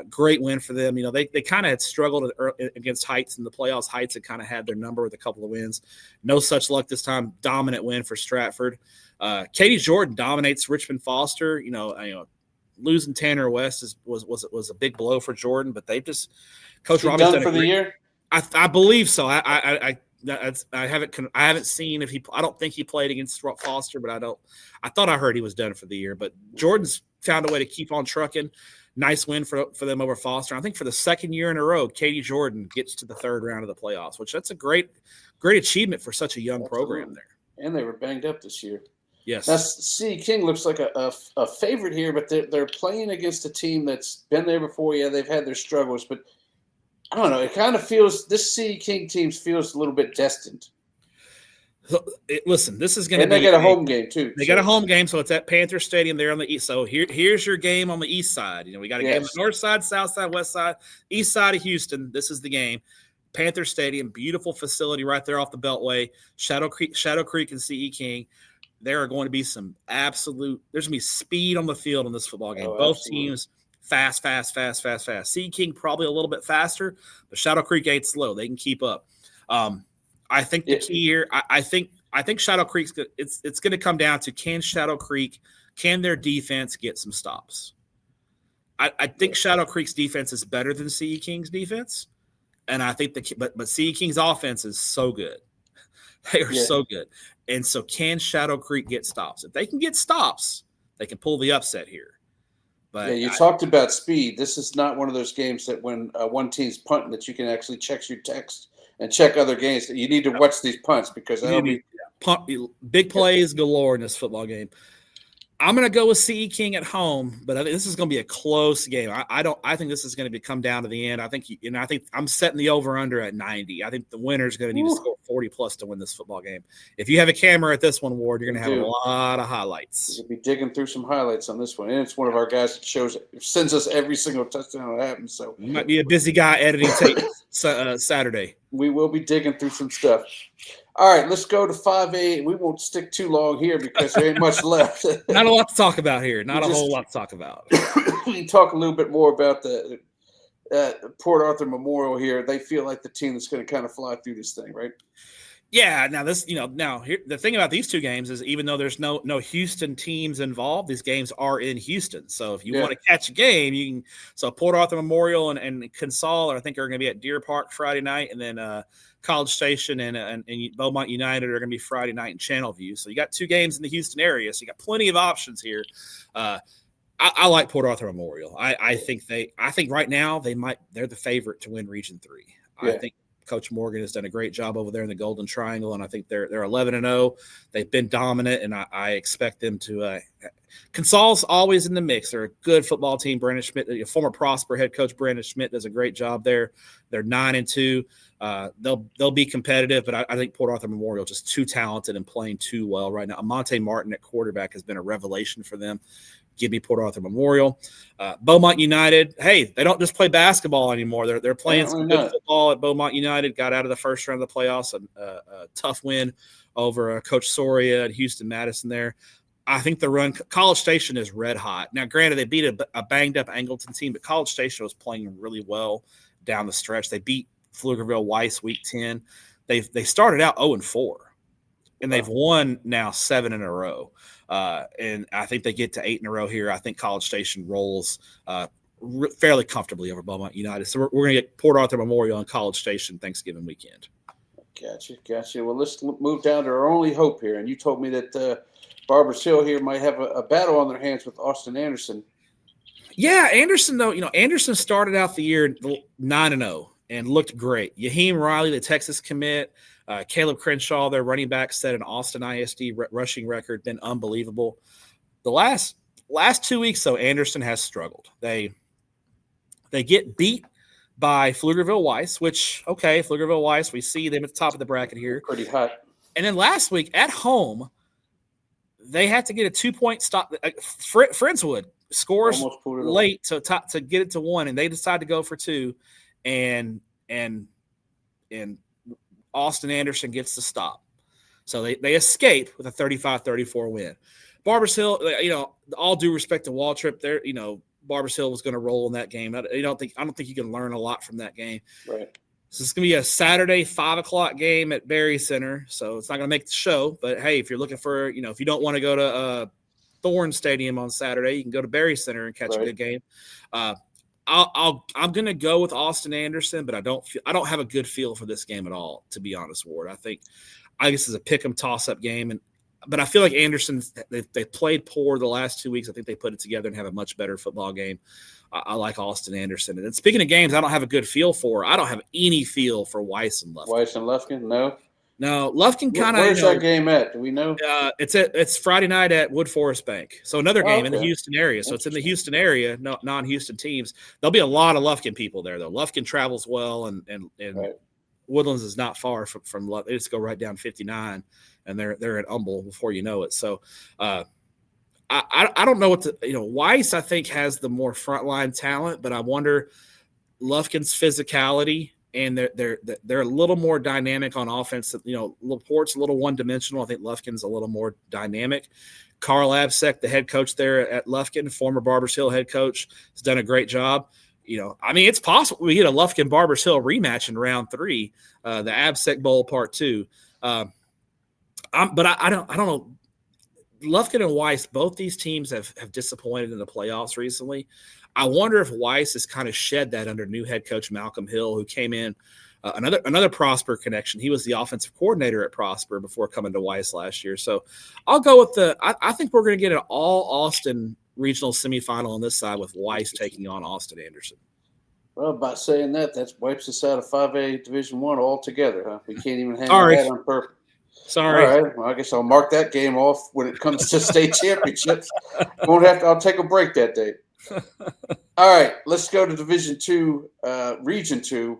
Great win for them. They kind of had struggled against Heights in the playoffs. Heights had kind of had their number with a couple of wins. No such luck this time. Dominant win for Stratford. Katie Jordan dominates Richmond Foster. Losing Tanner West was a big blow for Jordan, but they've just Coach Robbie's done for the year. I believe so. I haven't seen if he. I don't think he played against Foster, but I thought I heard he was done for the year. But Jordan's found a way to keep on trucking. Nice win for them over Foster. I think for the second year in a row, Katie Jordan gets to the third round of the playoffs, which that's a great achievement for such a young program there. And they were banged up this year. Yes. Now, C. King looks like a favorite here, but they're playing against a team that's been there before. Yeah, they've had their struggles, but I don't know. It kind of feels this C. King team feels a little bit destined. Listen, this is going to be. And they got a home game too. They got a home game, so it's at Panther Stadium there on the east. So here's your game on the east side. We got a game on the north side, south side, west side, east side of Houston. This is the game. Panther Stadium, beautiful facility right there off the Beltway. Shadow Creek and C.E. King. There are going to be some there's going to be speed on the field in this football game. Both teams fast. C.E. King probably a little bit faster, but Shadow Creek ain't slow. They can keep up. I think the key here, I think Shadow Creek's it's going to come down to can their defense get some stops? I think Shadow Creek's defense is better than C.E. King's defense, and I think but C.E. King's offense is so good. They are so good. And so can Shadow Creek get stops? If they can get stops, they can pull the upset here. But you talked about speed. This is not one of those games that when one team's punting that you can actually check your text and check other games. You need to watch these punts because big plays galore in this football game. I'm going to go with C.E. King at home, but I think this is going to be a close game. I think this is going to come down to the end. I think I'm setting the over/under at 90. I think the winner is going to need to score 40+ to win this football game. If you have a camera at this one, Ward, you're going to have a lot of highlights. You'll be digging through some highlights on this one, and it's one of our guys that sends us every single touchdown that happens. So you might be a busy guy editing tape Saturday. We will be digging through some stuff. All right, let's go to 5A. We won't stick too long here because there ain't much left. Not a lot to talk about here. Not a whole lot to talk about. We can talk a little bit more about the Port Arthur Memorial here. They feel like the team that's going to kind of fly through this thing, right? Yeah. Now here the thing about these two games is even though there's no Houston teams involved, these games are in Houston. So if you want to catch a game, you can. So Port Arthur Memorial and Consol, I think are going to be at Deer Park Friday night, and then College Station and Beaumont United are going to be Friday night in Channelview. So you got two games in the Houston area. So you got plenty of options here. I like Port Arthur Memorial. I think right now they're the favorite to win Region 3. Yeah. I think Coach Morgan has done a great job over there in the Golden Triangle, and I think they're 11-0. They've been dominant, and I expect them to. Consol's always in the mix. They're a good football team. Brandon Schmidt, former Prosper head coach Brandon Schmidt, does a great job there. They're 9-2. They'll be competitive, but I think Port Arthur Memorial just too talented and playing too well right now. Amonte Martin at quarterback has been a revelation for them. Give me Port Arthur Memorial. Beaumont United, hey, they don't just play basketball anymore. They're playing some good football at Beaumont United. Got out of the first round of the playoffs. A tough win over Coach Soria and Houston Madison there. I think the run – College Station is red hot. Now, granted, they beat a banged-up Angleton team, but College Station was playing really well down the stretch. They beat Pflugerville Weiss week 10. They started out 0-4, and they've won now 7 in a row. And I think they get to 8 in a row here. I think College Station rolls fairly comfortably over Beaumont United. So we're going to get Port Arthur Memorial and College Station Thanksgiving weekend. Gotcha. Well, let's move down to our only hope here. And you told me that Barbers Hill here might have a battle on their hands with Austin Anderson. Yeah, Anderson, though, Anderson started out the year 9-0. looked great. Yaheem Riley, the Texas commit, Caleb Crenshaw, their running back, set an Austin ISD rushing record, been unbelievable. The last 2 weeks, though, Anderson has struggled. They get beat by Pflugerville Weiss, which, okay, Pflugerville Weiss, we see them at the top of the bracket here. Pretty hot. And then last week at home, they had to get a 2-point stop. Friendswood scores late to get it to 1, and they decide to go for 2, and Austin Anderson gets the stop. So they escape with a 35-34 win. Barbers Hill, all due respect to Waltrip, there, Barbers Hill was going to roll in that game. I don't think you can learn a lot from that game. Right. So it's going to be a Saturday 5:00 game at Berry Center. So it's not going to make the show. But hey, if you're looking for, if you don't want to go to Thorne Stadium on Saturday, you can go to Berry Center and catch a good game. I'm going to go with Austin Anderson, but I don't have a good feel for this game at all, to be honest, Ward. I think this is a pick 'em toss-up game, but I feel like Anderson, they played poor the last 2 weeks. I think they put it together and have a much better football game. I like Austin Anderson. And then speaking of games, I don't have a good feel for. I don't have any feel for Weiss and Lufkin. Weiss and Lufkin, no. No, Lufkin kind of. Where's that game at? Do we know? It's Friday night at Wood Forest Bank. So another game in the Houston area. So it's in the Houston area, non-Houston teams. There'll be a lot of Lufkin people there, though. Lufkin travels well, and Woodlands is not far from Lufkin. They just go right down 59, and they're at Humble before you know it. So I don't know what Weiss, I think, has the more frontline talent, but I wonder Lufkin's physicality, and they're a little more dynamic on offense. Laporte's a little one-dimensional. I think Lufkin's a little more dynamic. Carl Absek, the head coach there at Lufkin, former Barbers Hill head coach, has done a great job. It's possible we get a Lufkin Barbers Hill rematch in round 3, the Absek Bowl Part 2. But I don't know. Lufkin and Weiss, both these teams have disappointed in the playoffs recently. I wonder if Weiss has kind of shed that under new head coach Malcolm Hill, who came in, another Prosper connection. He was the offensive coordinator at Prosper before coming to Weiss last year. So I'll go with I think we're going to get an all-Austin regional semifinal on this side with Weiss taking on Austin Anderson. Well, by saying that wipes us out of 5A Division I altogether, huh? We can't even hang that on purpose. Sorry. All right. Well, I guess I'll mark that game off when it comes to state championships. I'll take a break that day. All right. Let's go to Division II, Region 2.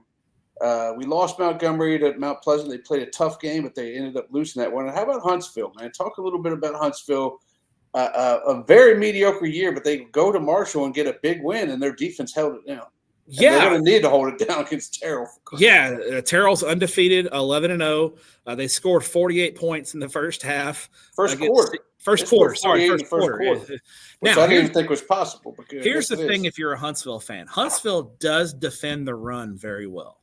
We lost Montgomery to Mount Pleasant. They played a tough game, but they ended up losing that one. And how about Huntsville, man? Talk a little bit about Huntsville. A very mediocre year, but they go to Marshall and get a big win, and their defense held it down. They're going to need to hold it down against Terrell. Terrell's undefeated, 11-0. They scored 48 points in the first half. First quarter. Which I didn't even think was possible. Here's the thing: if you're a Huntsville fan, Huntsville does defend the run very well.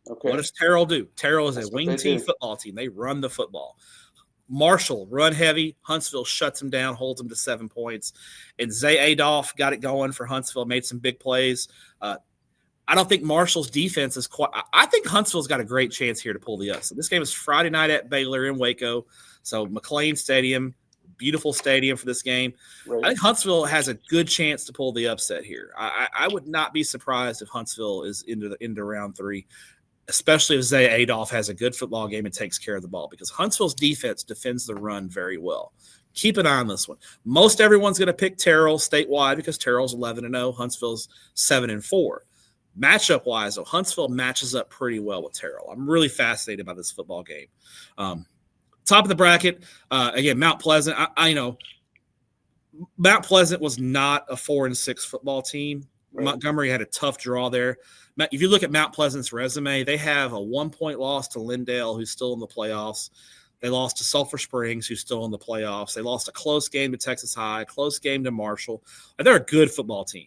Okay. What does Terrell do? Terrell is a wing team football team. They run the football. Marshall run heavy. Huntsville shuts them down, holds them to 7 points. And Zay Adolph got it going for Huntsville, made some big plays. I don't think Marshall's defense is quite – I think Huntsville's got a great chance here to pull the upset. This game is Friday night at Baylor in Waco. So McLean Stadium, beautiful stadium for this game. Right. I think Huntsville has a good chance to pull the upset here. I would not be surprised if Huntsville is into round 3, especially if Zay Adolph has a good football game and takes care of the ball, because Huntsville's defense defends the run very well. Keep an eye on this one. Most everyone's going to pick Terrell statewide because Terrell's 11-0, Huntsville's 7-4. Matchup wise, though, Huntsville matches up pretty well with Terrell. I'm really fascinated by this football game. Top of the bracket, again, Mount Pleasant. Mount Pleasant was not a 4-6 football team. Right. Montgomery had a tough draw there. If you look at Mount Pleasant's resume, they have a 1-point loss to Lindale, who's still in the playoffs. They lost to Sulphur Springs, who's still in the playoffs. They lost a close game to Texas High, close game to Marshall. They're a good football team.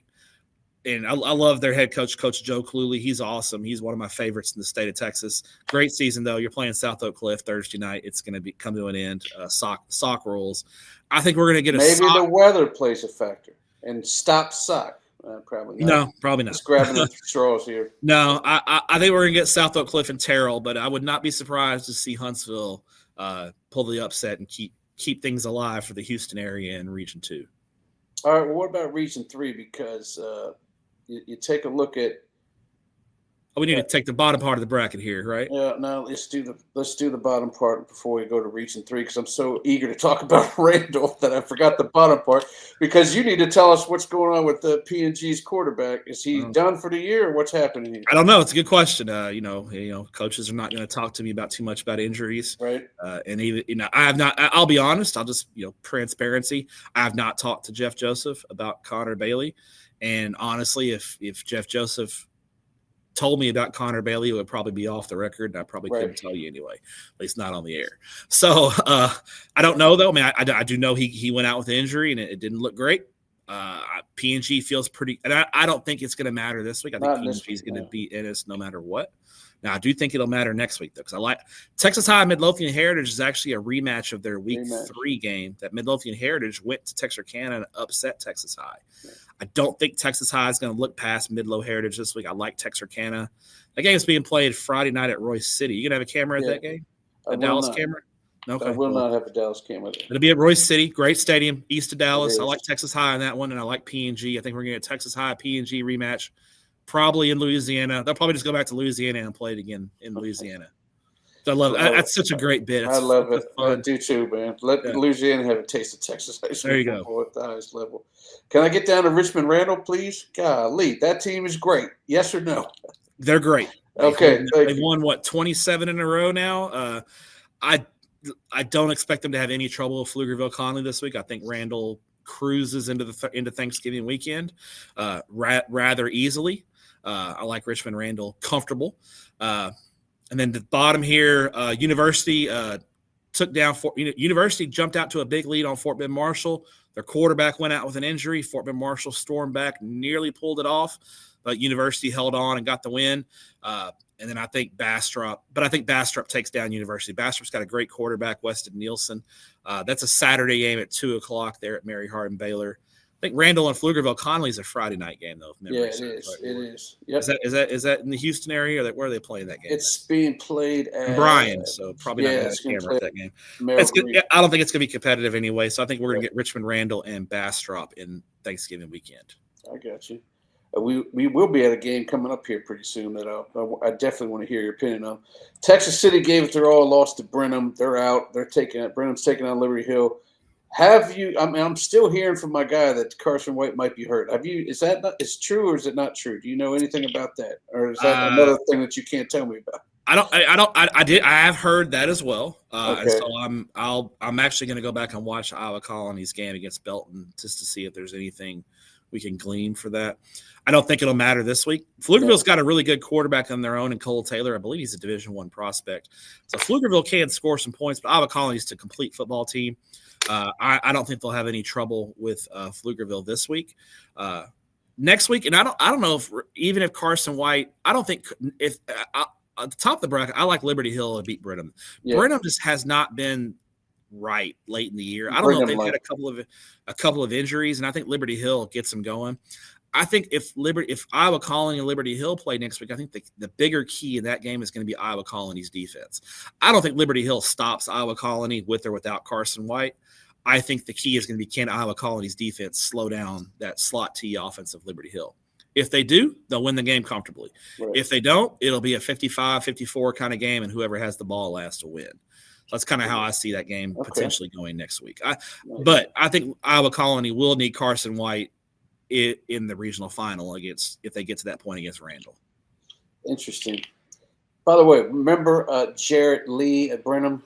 And I love their head coach, Coach Joe Cluley. He's awesome. He's one of my favorites in the state of Texas. Great season, though. You're playing South Oak Cliff Thursday night. It's going to come to an end. Sock rules. I think we're going to get maybe the weather plays a factor. And stop sock. Probably not. No, probably not. Just grabbing the straws here. No, I think we're going to get South Oak Cliff and Terrell, but I would not be surprised to see Huntsville pull the upset and keep things alive for the Houston area in Region 2. All right, well, what about Region 3? Because you take a look at Oh, we need to take the bottom part of the bracket here, right? Yeah, no, let's do the bottom part before we go to Region 3 because I'm so eager to talk about Randall that I forgot the bottom part because you need to tell us what's going on with the P&G's quarterback. Is he done for the year or what's happening here? I don't know. It's a good question. Coaches are not going to talk to me about too much about injuries. Right. And even, I have not, I'll be honest. I'll just, transparency. I have not talked to Jeff Joseph about Connor Bailey. And honestly, if Jeff Joseph told me about Connor Bailey, it would probably be off the record, and I probably couldn't tell you anyway, at least not on the air. So I don't know, though. I mean, I do know he went out with an injury, and it didn't look great. P&G feels pretty – and I don't think it's going to matter this week. I think P&G is going to beat Ennis no matter what. Now, I do think it'll matter next week, though, because I like – Texas High Midlothian Heritage is actually a rematch of their Week 3 game that Midlothian Heritage went to Texarkana and upset Texas High. Yeah. I don't think Texas High is going to look past Midlo Heritage this week. I like Texarkana. That game is being played Friday night at Royce City. You going to have a camera at that game? A Dallas camera? Okay. I will not have a Dallas camera there. It'll be at Royce City. Great stadium, east of Dallas. I like Texas High on that one, and I like P&G. I think we're going to get a Texas High P&G rematch, probably in Louisiana. They'll probably just go back to Louisiana and play it again in Louisiana. I love it. That's such a great bit. I love it. I do too, man. Let Louisiana have a taste of Texas high school football at the highest level. Can I get down to Richmond Randall, please? Golly, that team is great. Yes or no? They're great. Okay. They've won, 27 in a row now? I don't expect them to have any trouble with Pflugerville-Conley this week. I think Randall cruises into Thanksgiving weekend rather easily. I like Richmond Randall comfortable. And then the bottom here, University University jumped out to a big lead on Fort Bend Marshall. Their quarterback went out with an injury. Fort Bend Marshall stormed back, nearly pulled it off, but University held on and got the win. And then I think Bastrop takes down University. Bastrop's got a great quarterback, Weston Nielsen. That's a Saturday game at 2:00 there at Mary Hardin Baylor. I think Randall and Pflugerville-Conley is a Friday night game, though. Yeah, it is. Right. It is. Yep. Is that in the Houston area, or where are they playing that game? It's being played at Bryan, so probably not going to have a camera at that game. I don't think it's going to be competitive anyway, so I think we're going to get Richmond Randall and Bastrop in Thanksgiving weekend. I got you. We will be at a game coming up here pretty soon that I definitely want to hear your opinion on. Texas City gave it their all, lost to Brenham. They're out. Brenham's taking on Liberty Hill. I'm still hearing from my guy that Carson White might be hurt. Is that true or is it not true? Do you know anything about that? Or is that another thing that you can't tell me about? I have heard that as well. Okay. And so I'm actually going to go back and watch Iowa Colony's game against Belton just to see if there's anything we can glean for that. I don't think it'll matter this week. Pflugerville's got a really good quarterback on their own in Cole Taylor. I believe he's a Division I prospect. So Pflugerville can score some points, but Iowa Colony is a complete football team. I don't think they'll have any trouble with Pflugerville this week. Next week, and I don't know if Carson White. I don't think if at the top of the bracket, I like Liberty Hill to beat Brenham. Yeah. Brenham just has not been right late in the year. I don't know if they've had a couple of injuries, and I think Liberty Hill gets them going. I think if Iowa Colony and Liberty Hill play next week, I think the bigger key in that game is going to be Iowa Colony's defense. I don't think Liberty Hill stops Iowa Colony with or without Carson White. I think the key is going to be, can Iowa Colony's defense slow down that slot T offense of Liberty Hill? If they do, they'll win the game comfortably. Right. If they don't, it'll be a 55-54 kind of game, and whoever has the ball last will win. That's kind of how I see that game potentially going next week. But I think Iowa Colony will need Carson White in the regional final if they get to that point against Randall. Interesting. By the way, remember Jarrett Lee at Brenham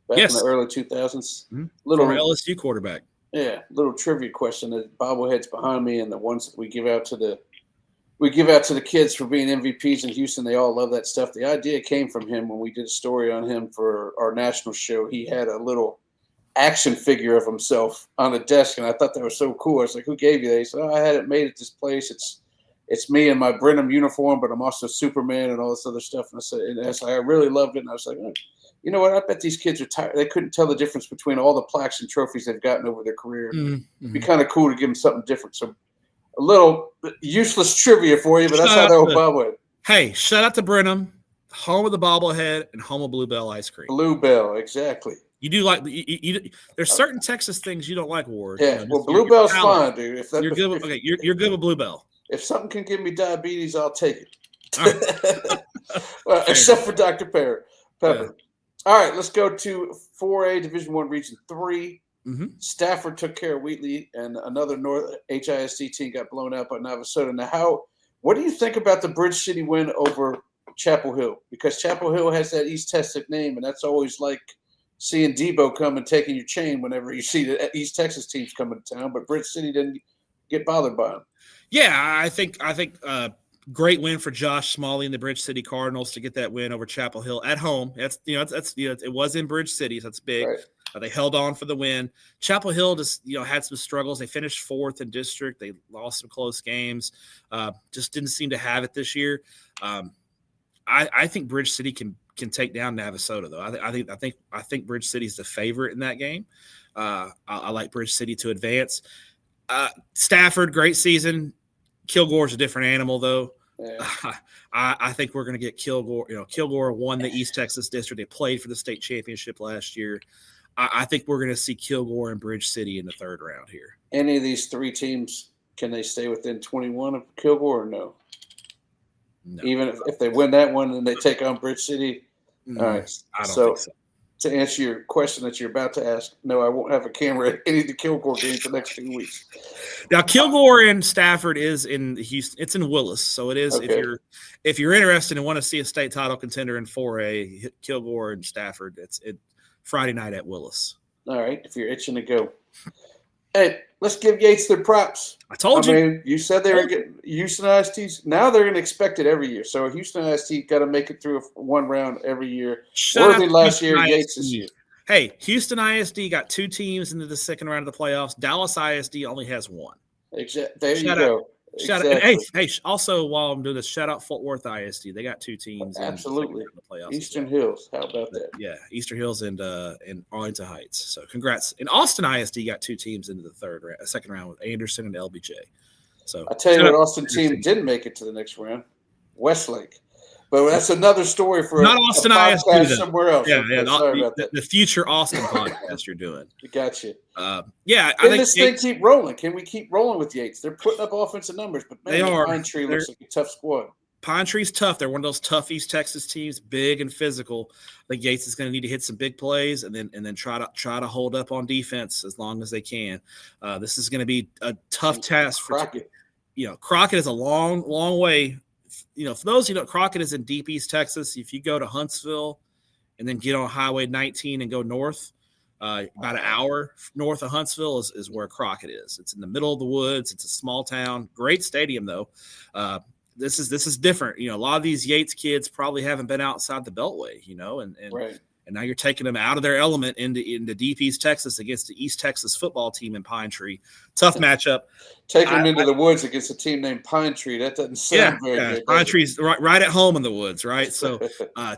back in the early 2000s? Mm-hmm. Former LSU quarterback. Yeah, little trivia question. The bobbleheads behind me and the ones that we give out to the kids for being MVPs in Houston. They all love that stuff. The idea came from him when we did a story on him for our national show. He had a little action figure of himself on a desk, and I thought that was so cool. I was like, "Who gave you that?" He said, "I had it made at this place. It's me in my Brenham uniform, but I'm also Superman and all this other stuff." And I said, I really loved it. And I was like, you know what? I bet these kids are tired. They couldn't tell the difference between all the plaques and trophies they've gotten over their career. Mm-hmm. It'd be kind of cool to give them something different. So a little useless trivia for you, but that's how they were bobblehead. Hey, shout out to Brenham, home of the bobblehead and home of Bluebell ice cream. Bluebell, exactly. You do like there's certain Texas things you don't like, Ward. Yeah, Bluebell's fine, dude. You're good with Bluebell. If something can give me diabetes, I'll take it. Well, except for Dr. Pepper. Yeah. All right, let's go to 4A Division I Region 3. Mm-hmm. Stafford took care of Wheatley, and another North HISD team got blown out by Navasota. Now, what do you think about the Bridge City win over Chapel Hill? Because Chapel Hill has that East Texas name, and that's always like seeing Debo come and taking your chain whenever you see the East Texas teams coming to town. But Bridge City didn't get bothered by them. Yeah, I think great win for Josh Smalley and the Bridge City Cardinals to get that win over Chapel Hill at home. That's it was in Bridge City, so that's big. Right. They held on for the win. Chapel Hill just had some struggles. They finished fourth in district. They lost some close games. Just didn't seem to have it this year. I think Bridge City can take down Navasota though. I think Bridge City is the favorite in that game. I like Bridge City to advance. Stafford, great season. Kilgore's a different animal though. Yeah. I think we're going to get Kilgore. Kilgore won the East Texas district. They played for the state championship last year. I think we're going to see Kilgore and Bridge City in the third round here. Any of these three teams, can they stay within 21 of Kilgore or no? No. Even if they win that one and they take on Bridge City? No, all right. I don't think so. To answer your question that you're about to ask, no, I won't have a camera at any of the Kilgore games the next 2 weeks. Now, Kilgore and Stafford is in Houston. It's in Willis, so it is. Okay. If you're interested and want to see a state title contender in 4A, Kilgore and Stafford. It's Friday night at Willis. All right, if you're itching to go. Hey, let's give Yates their props. I told you. Mean, you said they were getting Houston ISTs. Now they're going to expect it every year. So Houston IST got to make it through one round every year. Worthy last year, Yates this year. Hey, Houston ISD got 2 teams into the second round of the playoffs. Dallas ISD only has 1. Exactly. There you go. Shout out. And hey, also while I'm doing this, shout out Fort Worth ISD. They got 2 teams. Absolutely. In the playoffs. Eastern Hills. How about that? Yeah, Eastern Hills and Arlington Heights. So congrats. And Austin ISD got 2 teams into the second round with Anderson and LBJ. So I tell you what, Austin team didn't make it to the next round. Westlake. But that's another story for not Austin ISD somewhere else. Yeah, sorry about that. The future Austin podcast you're doing. Got you. I think this thing keep rolling. Can we keep rolling with Yates? They're putting up offensive numbers, but man, Pine Tree looks like a tough squad. Pine Tree's tough. They're one of those tough East Texas teams, big and physical. I think Yates is going to need to hit some big plays and then try to hold up on defense as long as they can. This is going to be a tough task for Crockett. Crockett is a long, long way. For those Crockett is in deep East Texas. If you go to Huntsville and then get on Highway 19 and go north, about an hour north of Huntsville is where Crockett is. It's in the middle of the woods. It's a small town. Great stadium though. This is different. A lot of these Yates kids probably haven't been outside the Beltway. And right. And now you're taking them out of their element into deep East Texas against the East Texas football team in Pine Tree. Tough matchup. Taking them into the woods against a team named Pine Tree. That doesn't sound very good. Pine Tree's right at home in the woods, right? So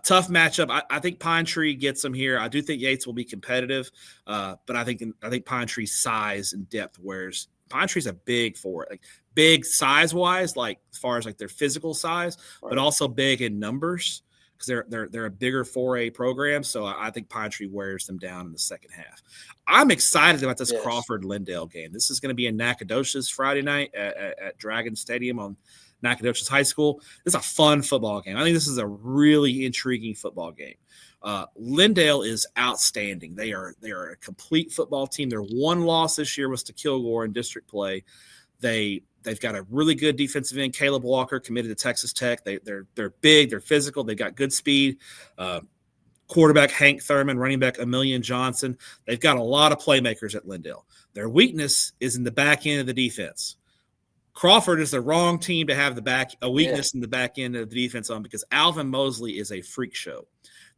tough matchup. I think Pine Tree gets them here. I do think Yates will be competitive, but I think Pine Tree's size and depth wears. Pine Tree's a big for it, like big size wise, like as far as like their physical size, right. But also big in numbers. Because they're a bigger 4A program, so I think Pine Tree wears them down in the second half. I'm excited about this Crawford-Lindale game. This is going to be in Nacogdoches Friday night at Dragon Stadium on Nacogdoches High School. This is a fun football game. I think this is a really intriguing football game. Lindale is outstanding. They are a complete football team. Their one loss this year was to Kilgore in district play. They've got a really good defensive end, Caleb Walker, committed to Texas Tech. They're big, they're physical, they've got good speed. Quarterback Hank Thurman, running back Emilian Johnson. They've got a lot of playmakers at Lindale. Their weakness is in the back end of the defense. Crawford is the wrong team to have a weakness in the back end of the defense on because Alvin Mosley is a freak show.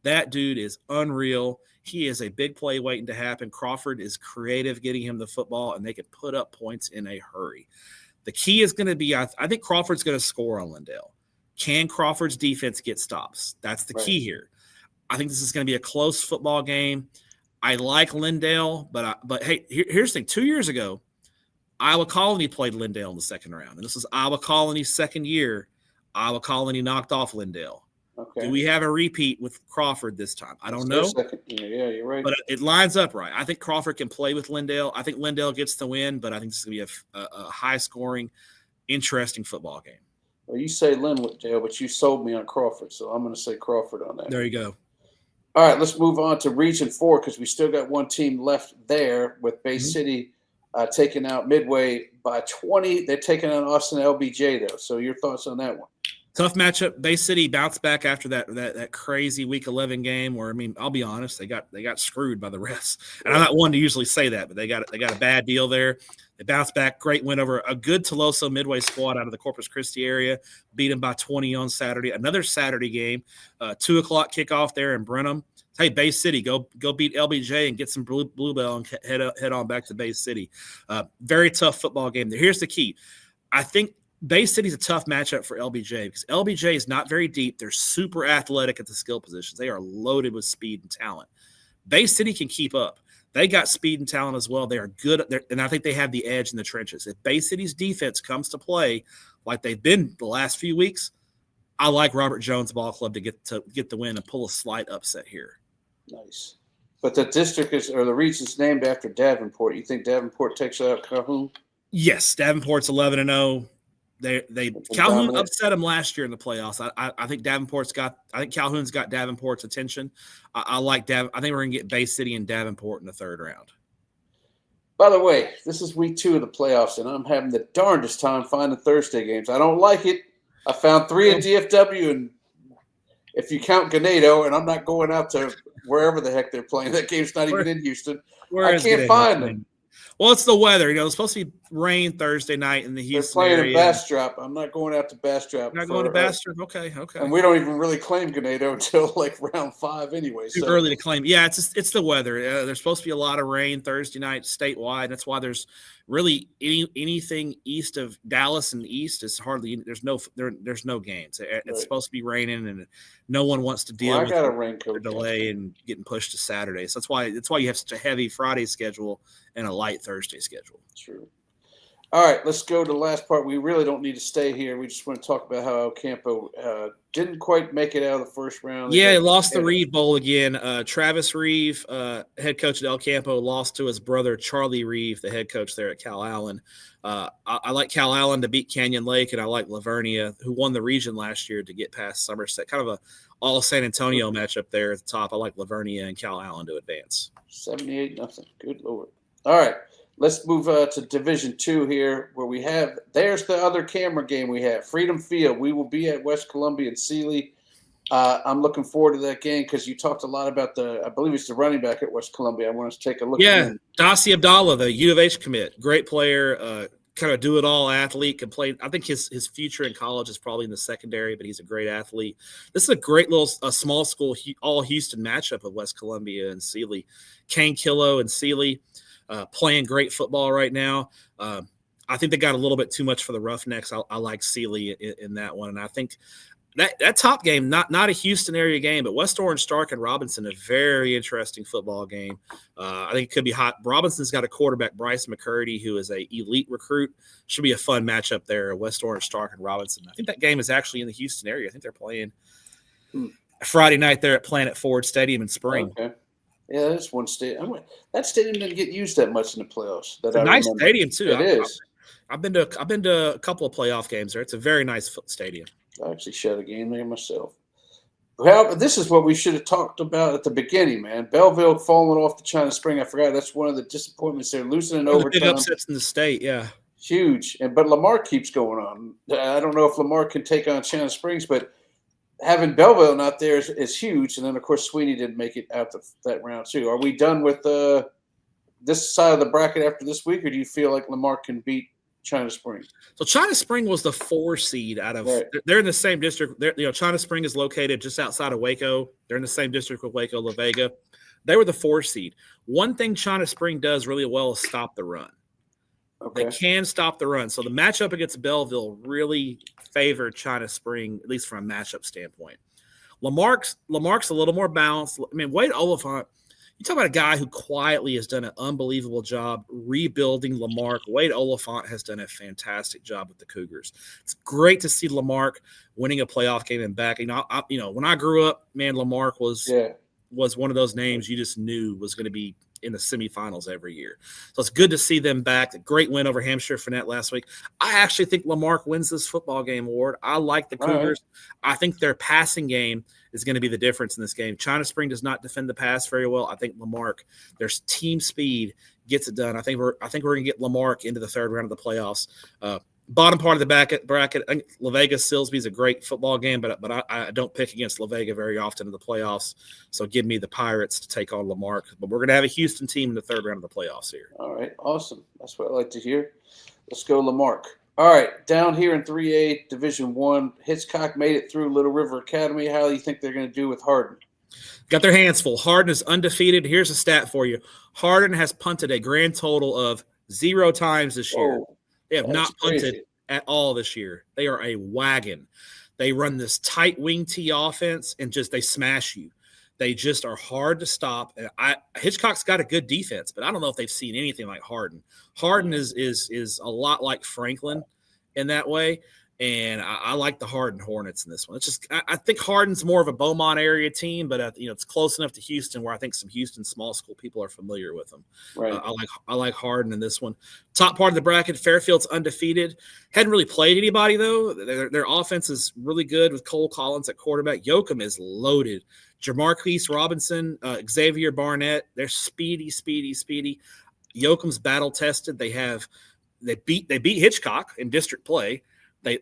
That dude is unreal. He is a big play waiting to happen. Crawford is creative getting him the football, and they can put up points in a hurry. The key is going to be, I think Crawford's going to score on Lindale. Can Crawford's defense get stops? That's the key here. I think this is going to be a close football game. I like Lindale, but hey, here's the thing. 2 years ago, Iowa Colony played Lindale in the second round, and this is Iowa Colony's second year. Iowa Colony knocked off Lindale. Okay. Do we have a repeat with Crawford this time? I don't know. Yeah, you're right. But it lines up right. I think Crawford can play with Lindale. I think Lindale gets the win, but I think this is going to be a high-scoring, interesting football game. Well, you say Linwood, Dale, but you sold me on Crawford, so I'm going to say Crawford on that. There you go. All right, let's move on to Region 4 because we still got one team left there with Bay City taking out Midway by 20. They're taking on Austin LBJ, though. So your thoughts on that one? Tough matchup. Bay City bounced back after that crazy Week 11 game where, I mean, I'll be honest, they got screwed by the refs. And I'm not one to usually say that, but they got a bad deal there. They bounced back. Great win over a good Toloso Midway squad out of the Corpus Christi area. Beat them by 20 on Saturday. Another Saturday game, 2 o'clock kickoff there in Brenham. Hey, Bay City, go beat LBJ and get some Bluebell and head on back to Bay City. Very tough football game there. Here's the key. I think Bay City's a tough matchup for LBJ because LBJ is not very deep. They're super athletic at the skill positions. They are loaded with speed and talent. Bay City can keep up. They got speed and talent as well. They are good, and I think they have the edge in the trenches. If Bay City's defense comes to play like they've been the last few weeks, I like Robert Jones Ball Club to get the win and pull a slight upset here. Nice. But the district the region's named after Davenport. You think Davenport takes out Calhoun? Yes, Davenport's 11-0. Calhoun upset them last year in the playoffs. I think Calhoun's got Davenport's attention. I like I think we're gonna get Bay City and Davenport in the third round. By the way, this is week 2 of the playoffs, and I'm having the darndest time finding Thursday games. I don't like it. I found 3 in DFW, and if you count Ganado, and I'm not going out to wherever the heck they're playing. That game's not even in Houston. I can't find them. Well, it's the weather. It's supposed to be rain Thursday night in the Houston area. They're playing in Bastrop. I'm not going out to Bastrop. Not going to Bastrop? Okay. And we don't even really claim Ganado until like round 5 anyway. Too early to claim. Yeah, it's the weather. There's supposed to be a lot of rain Thursday night statewide. That's why there's really anything east of Dallas and east is hardly – there's no games. It's supposed to be raining, and no one wants to deal with the delay and getting pushed to Saturday. So that's why you have such a heavy Friday schedule and a light Thursday schedule. True. All right, let's go to the last part. We really don't need to stay here. We just want to talk about how El Campo didn't quite make it out of the first round. Yeah, lost the Reeve Bowl again. Travis Reeve, head coach at El Campo, lost to his brother Charlie Reeve, the head coach there at Cal Allen. I like Cal Allen to beat Canyon Lake, and I like Lavernia, who won the region last year, to get past Somerset. Kind of a all San Antonio matchup there at the top. I like Lavernia and Cal Allen to advance. 78-0. Good Lord. All right. Let's move to Division 2 here, where there's the other camera game we have, Freedom Field. We will be at West Columbia and Sealy. I'm looking forward to that game because you talked a lot about I believe it's the running back at West Columbia. I want us to take a look at him. Dasi Abdallah, the U of H commit. Great player, kind of do-it-all athlete. Can play. I think his future in college is probably in the secondary, but he's a great athlete. This is a great little small school, all Houston matchup of West Columbia and Sealy. Kane Killo and Sealy. Playing great football right now. I think they got a little bit too much for the Roughnecks. I like Sealy in that one. And I think that top game, not a Houston area game, but West Orange, Stark, and Robinson, a very interesting football game. I think it could be hot. Robinson's got a quarterback, Bryce McCurdy, who is an elite recruit. Should be a fun matchup there, West Orange, Stark, and Robinson. I think that game is actually in the Houston area. I think they're playing Friday night there at Planet Ford Stadium in Spring. Okay. Yeah, that's one stadium. That stadium didn't get used that much in the playoffs. It's a nice stadium too. It is. I've been to a couple of playoff games there. It's a very nice stadium. I actually shot a game there myself. Well, this is what we should have talked about at the beginning, man. Belleville falling off the China Spring. I forgot. That's one of the disappointments there. Losing in overtime. Big upsets in the state, yeah. Huge. But Lamar keeps going on. I don't know if Lamar can take on China Springs, but having Belleville not there is huge. And then, of course, Sweeney didn't make it out that round, too. Are we done with this side of the bracket after this week, or do you feel like Lamar can beat China Spring? So China Spring was the 4 seed out of they're in the same district. China Spring is located just outside of Waco. They're in the same district with Waco, La Vega. They were the 4 seed. One thing China Spring does really well is stop the run. Okay. They can stop the run. So the matchup against Belleville really favored China Spring, at least from a matchup standpoint. Lamarck's a little more balanced. I mean, Wade Oliphant, you talk about a guy who quietly has done an unbelievable job rebuilding Lamarck. Wade Oliphant has done a fantastic job with the Cougars. It's great to see Lamarck winning a playoff game and back. When I grew up, man, Lamarck was one of those names you just knew was going to be in the semifinals every year. So it's good to see them back. A great win over Hampshire Finette last week. I actually think Lamarck wins this football game, Ward. I like the Cougars. Right. I think their passing game is going to be the difference in this game. China Spring does not defend the pass very well. I think Lamarck, their team speed gets it done. I think we're going to get Lamarck into the third round of the playoffs. Bottom part of the bracket, I think La Vega Silsbee is a great football game, but I don't pick against La Vega very often in the playoffs. So give me the Pirates to take on Lamarck. But we're going to have a Houston team in the third round of the playoffs here. All right, awesome. That's what I like to hear. Let's go Lamarck. All right, down here in 3A Division I, Hitchcock made it through Little River Academy. How do you think they're going to do with Hardin? Got their hands full. Hardin is undefeated. Here's a stat for you. Hardin has punted a grand total of 0 times this year. They have not punted at all this year. They are a wagon. They run this tight wing tee offense and they smash you. They just are hard to stop. And Hitchcock's got a good defense, but I don't know if they've seen anything like Hardin. Hardin is a lot like Franklin in that way. And I like the Hardin Hornets in this one. It's just I think Hardin's more of a Beaumont area team, but it's close enough to Houston where I think some Houston small school people are familiar with them. Right. I like Hardin in this one. Top part of the bracket, Fairfield's undefeated. Hadn't really played anybody though. Their offense is really good with Cole Collins at quarterback. Yoakum is loaded. Jamarquise Robinson, Xavier Barnett. They're speedy. Yoakum's battle tested. They beat Hitchcock in district play.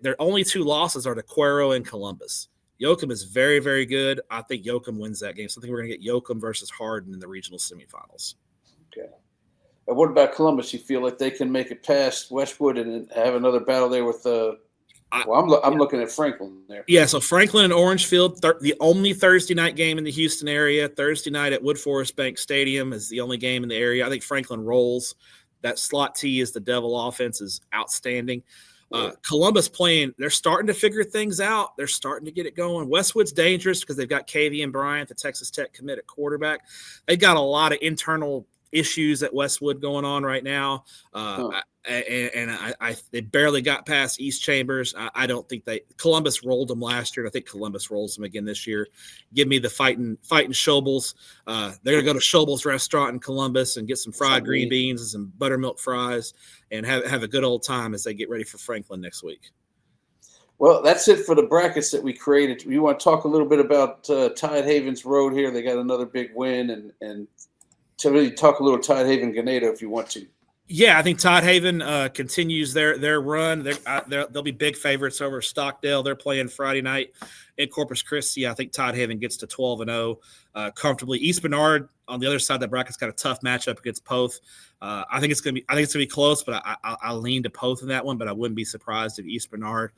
Their only 2 losses are to Cuero and Columbus. Yoakum is very, very good. I think Yoakum wins that game. So I think we're going to get Yoakum versus Hardin in the regional semifinals. Okay. And what about Columbus? You feel like they can make it past Westwood and have another battle there with I'm looking at Franklin there. Yeah, so Franklin and Orangefield, the only Thursday night game in the Houston area. Thursday night at Wood Forest Bank Stadium is the only game in the area. I think Franklin rolls. That slot T is the Devil offense is outstanding. Columbus playing, they're starting to figure things out. They're starting to get it going. Westwood's dangerous because they've got KV and Bryant, the Texas Tech commit at quarterback. They've got a lot of internal issues at Westwood going on right now. They barely got past East Chambers. I don't think Columbus rolled them last year. And I think Columbus rolls them again this year. Give me the fighting Shobles. They're going to go to Shobles restaurant in Columbus and get some fried green beans and some buttermilk fries and have a good old time as they get ready for Franklin next week. Well, that's it for the brackets that we created. You want to talk a little bit about Tidehaven's road here? They got another big win and to really talk a little Tidehaven Ganado if you want to. Yeah, I think Tidehaven continues their run. They'll be big favorites over Stockdale. They're playing Friday night in Corpus Christi. I think Tidehaven gets to 12-0 comfortably. East Bernard on the other side of that bracket's got a tough matchup against Poth. I think it's gonna be close, but I lean to Poth in that one. But I wouldn't be surprised if East Bernard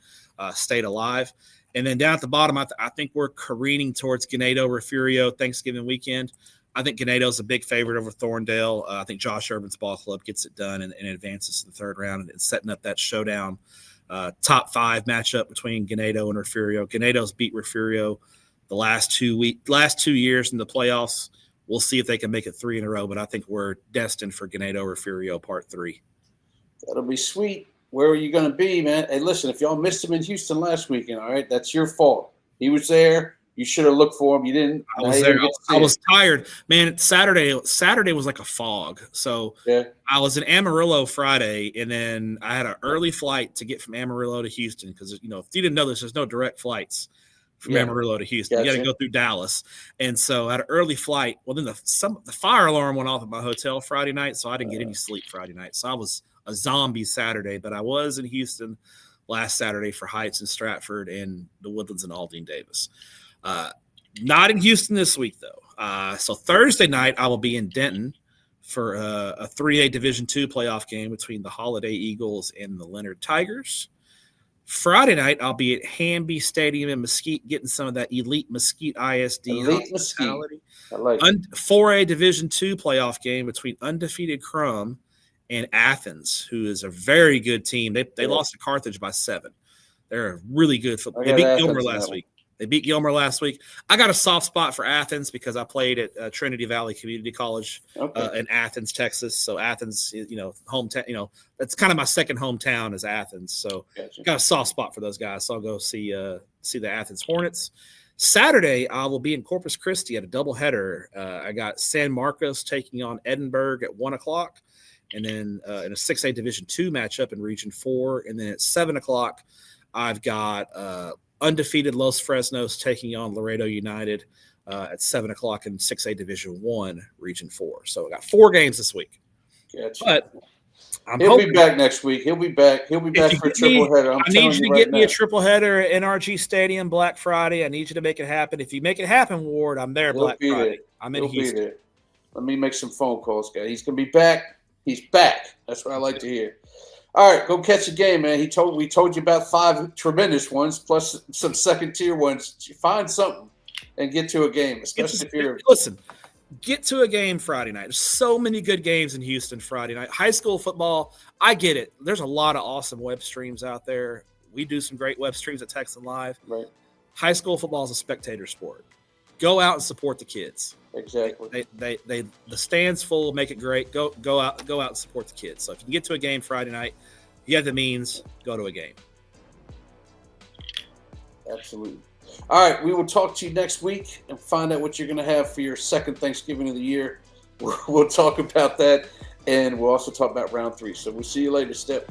stayed alive. And then down at the bottom, I think we're careening towards Ganado Refugio Thanksgiving weekend. I think Ganado's a big favorite over Thorndale. I think Josh Urban's ball club gets it done and advances to the third round and setting up that showdown top 5 matchup between Ganado and Refugio. Ganado's beat Refugio the last 2 years in the playoffs. We'll see if they can make it 3 in a row, but I think we're destined for Ganado Refugio Part 3. That'll be sweet. Where are you going to be, man? Hey, listen, if y'all missed him in Houston last weekend, all right, that's your fault. He was there. You should have looked for him. You didn't. I was there. I was tired, man. Saturday was like a fog. So yeah. I was in Amarillo Friday, and then I had an early flight to get from Amarillo to Houston because if you didn't know this, there's no direct flights from Amarillo to Houston. Gotcha. You got to go through Dallas, and so I had an early flight. Well, then the fire alarm went off at my hotel Friday night, so I didn't get any sleep Friday night. So I was a zombie Saturday, but I was in Houston last Saturday for Heights and Stratford and the Woodlands and Aldine Davis. Not in Houston this week, though. So Thursday night, I will be in Denton for a 3A Division II playoff game between the Holiday Eagles and the Leonard Tigers. Friday night, I'll be at Hamby Stadium in Mesquite getting some of that elite Mesquite ISD hospitality. I like it. 4A Division II playoff game between undefeated Crum and Athens, who is a very good team. They lost to Carthage by 7. They're a really good football. They beat Gilmer last week. I got a soft spot for Athens because I played at Trinity Valley Community College in Athens, Texas. So Athens, hometown. That's kind of my second hometown is Athens. So got a soft spot for those guys. So I'll go see the Athens Hornets. Saturday, I will be in Corpus Christi at a doubleheader. I got San Marcos taking on Edinburgh at 1 o'clock, and then in a 6A Division II matchup in Region 4. And then at 7 o'clock, I've got undefeated Los Fresnos taking on Laredo United at 7 o'clock in 6A Division I, Region 4. So I got 4 games this week. Gotcha. But he'll be back next week. He'll be back for a triple header. I need you to get me a triple header at NRG Stadium Black Friday. I need you to make it happen. If you make it happen, Ward, I'm there Black Friday. I'm in Houston. Let me make some phone calls, guys. He's going to be back. He's back. That's what I like to hear. All right, go catch a game, man. We told you about 5 tremendous ones plus some second-tier ones. Find something and get to a game, especially if you're – Listen, get to a game Friday night. There's so many good games in Houston Friday night. High school football, I get it. There's a lot of awesome web streams out there. We do some great web streams at Texan Live. Right. High school football is a spectator sport. Go out and support the kids. Exactly. The stands full, make it great. Go out and support the kids. So if you can get to a game Friday night, you have the means, go to a game. Absolutely. All right, we will talk to you next week and find out what you're going to have for your second Thanksgiving of the year. We'll talk about that, and we'll also talk about round 3. So we'll see you later, Stepp.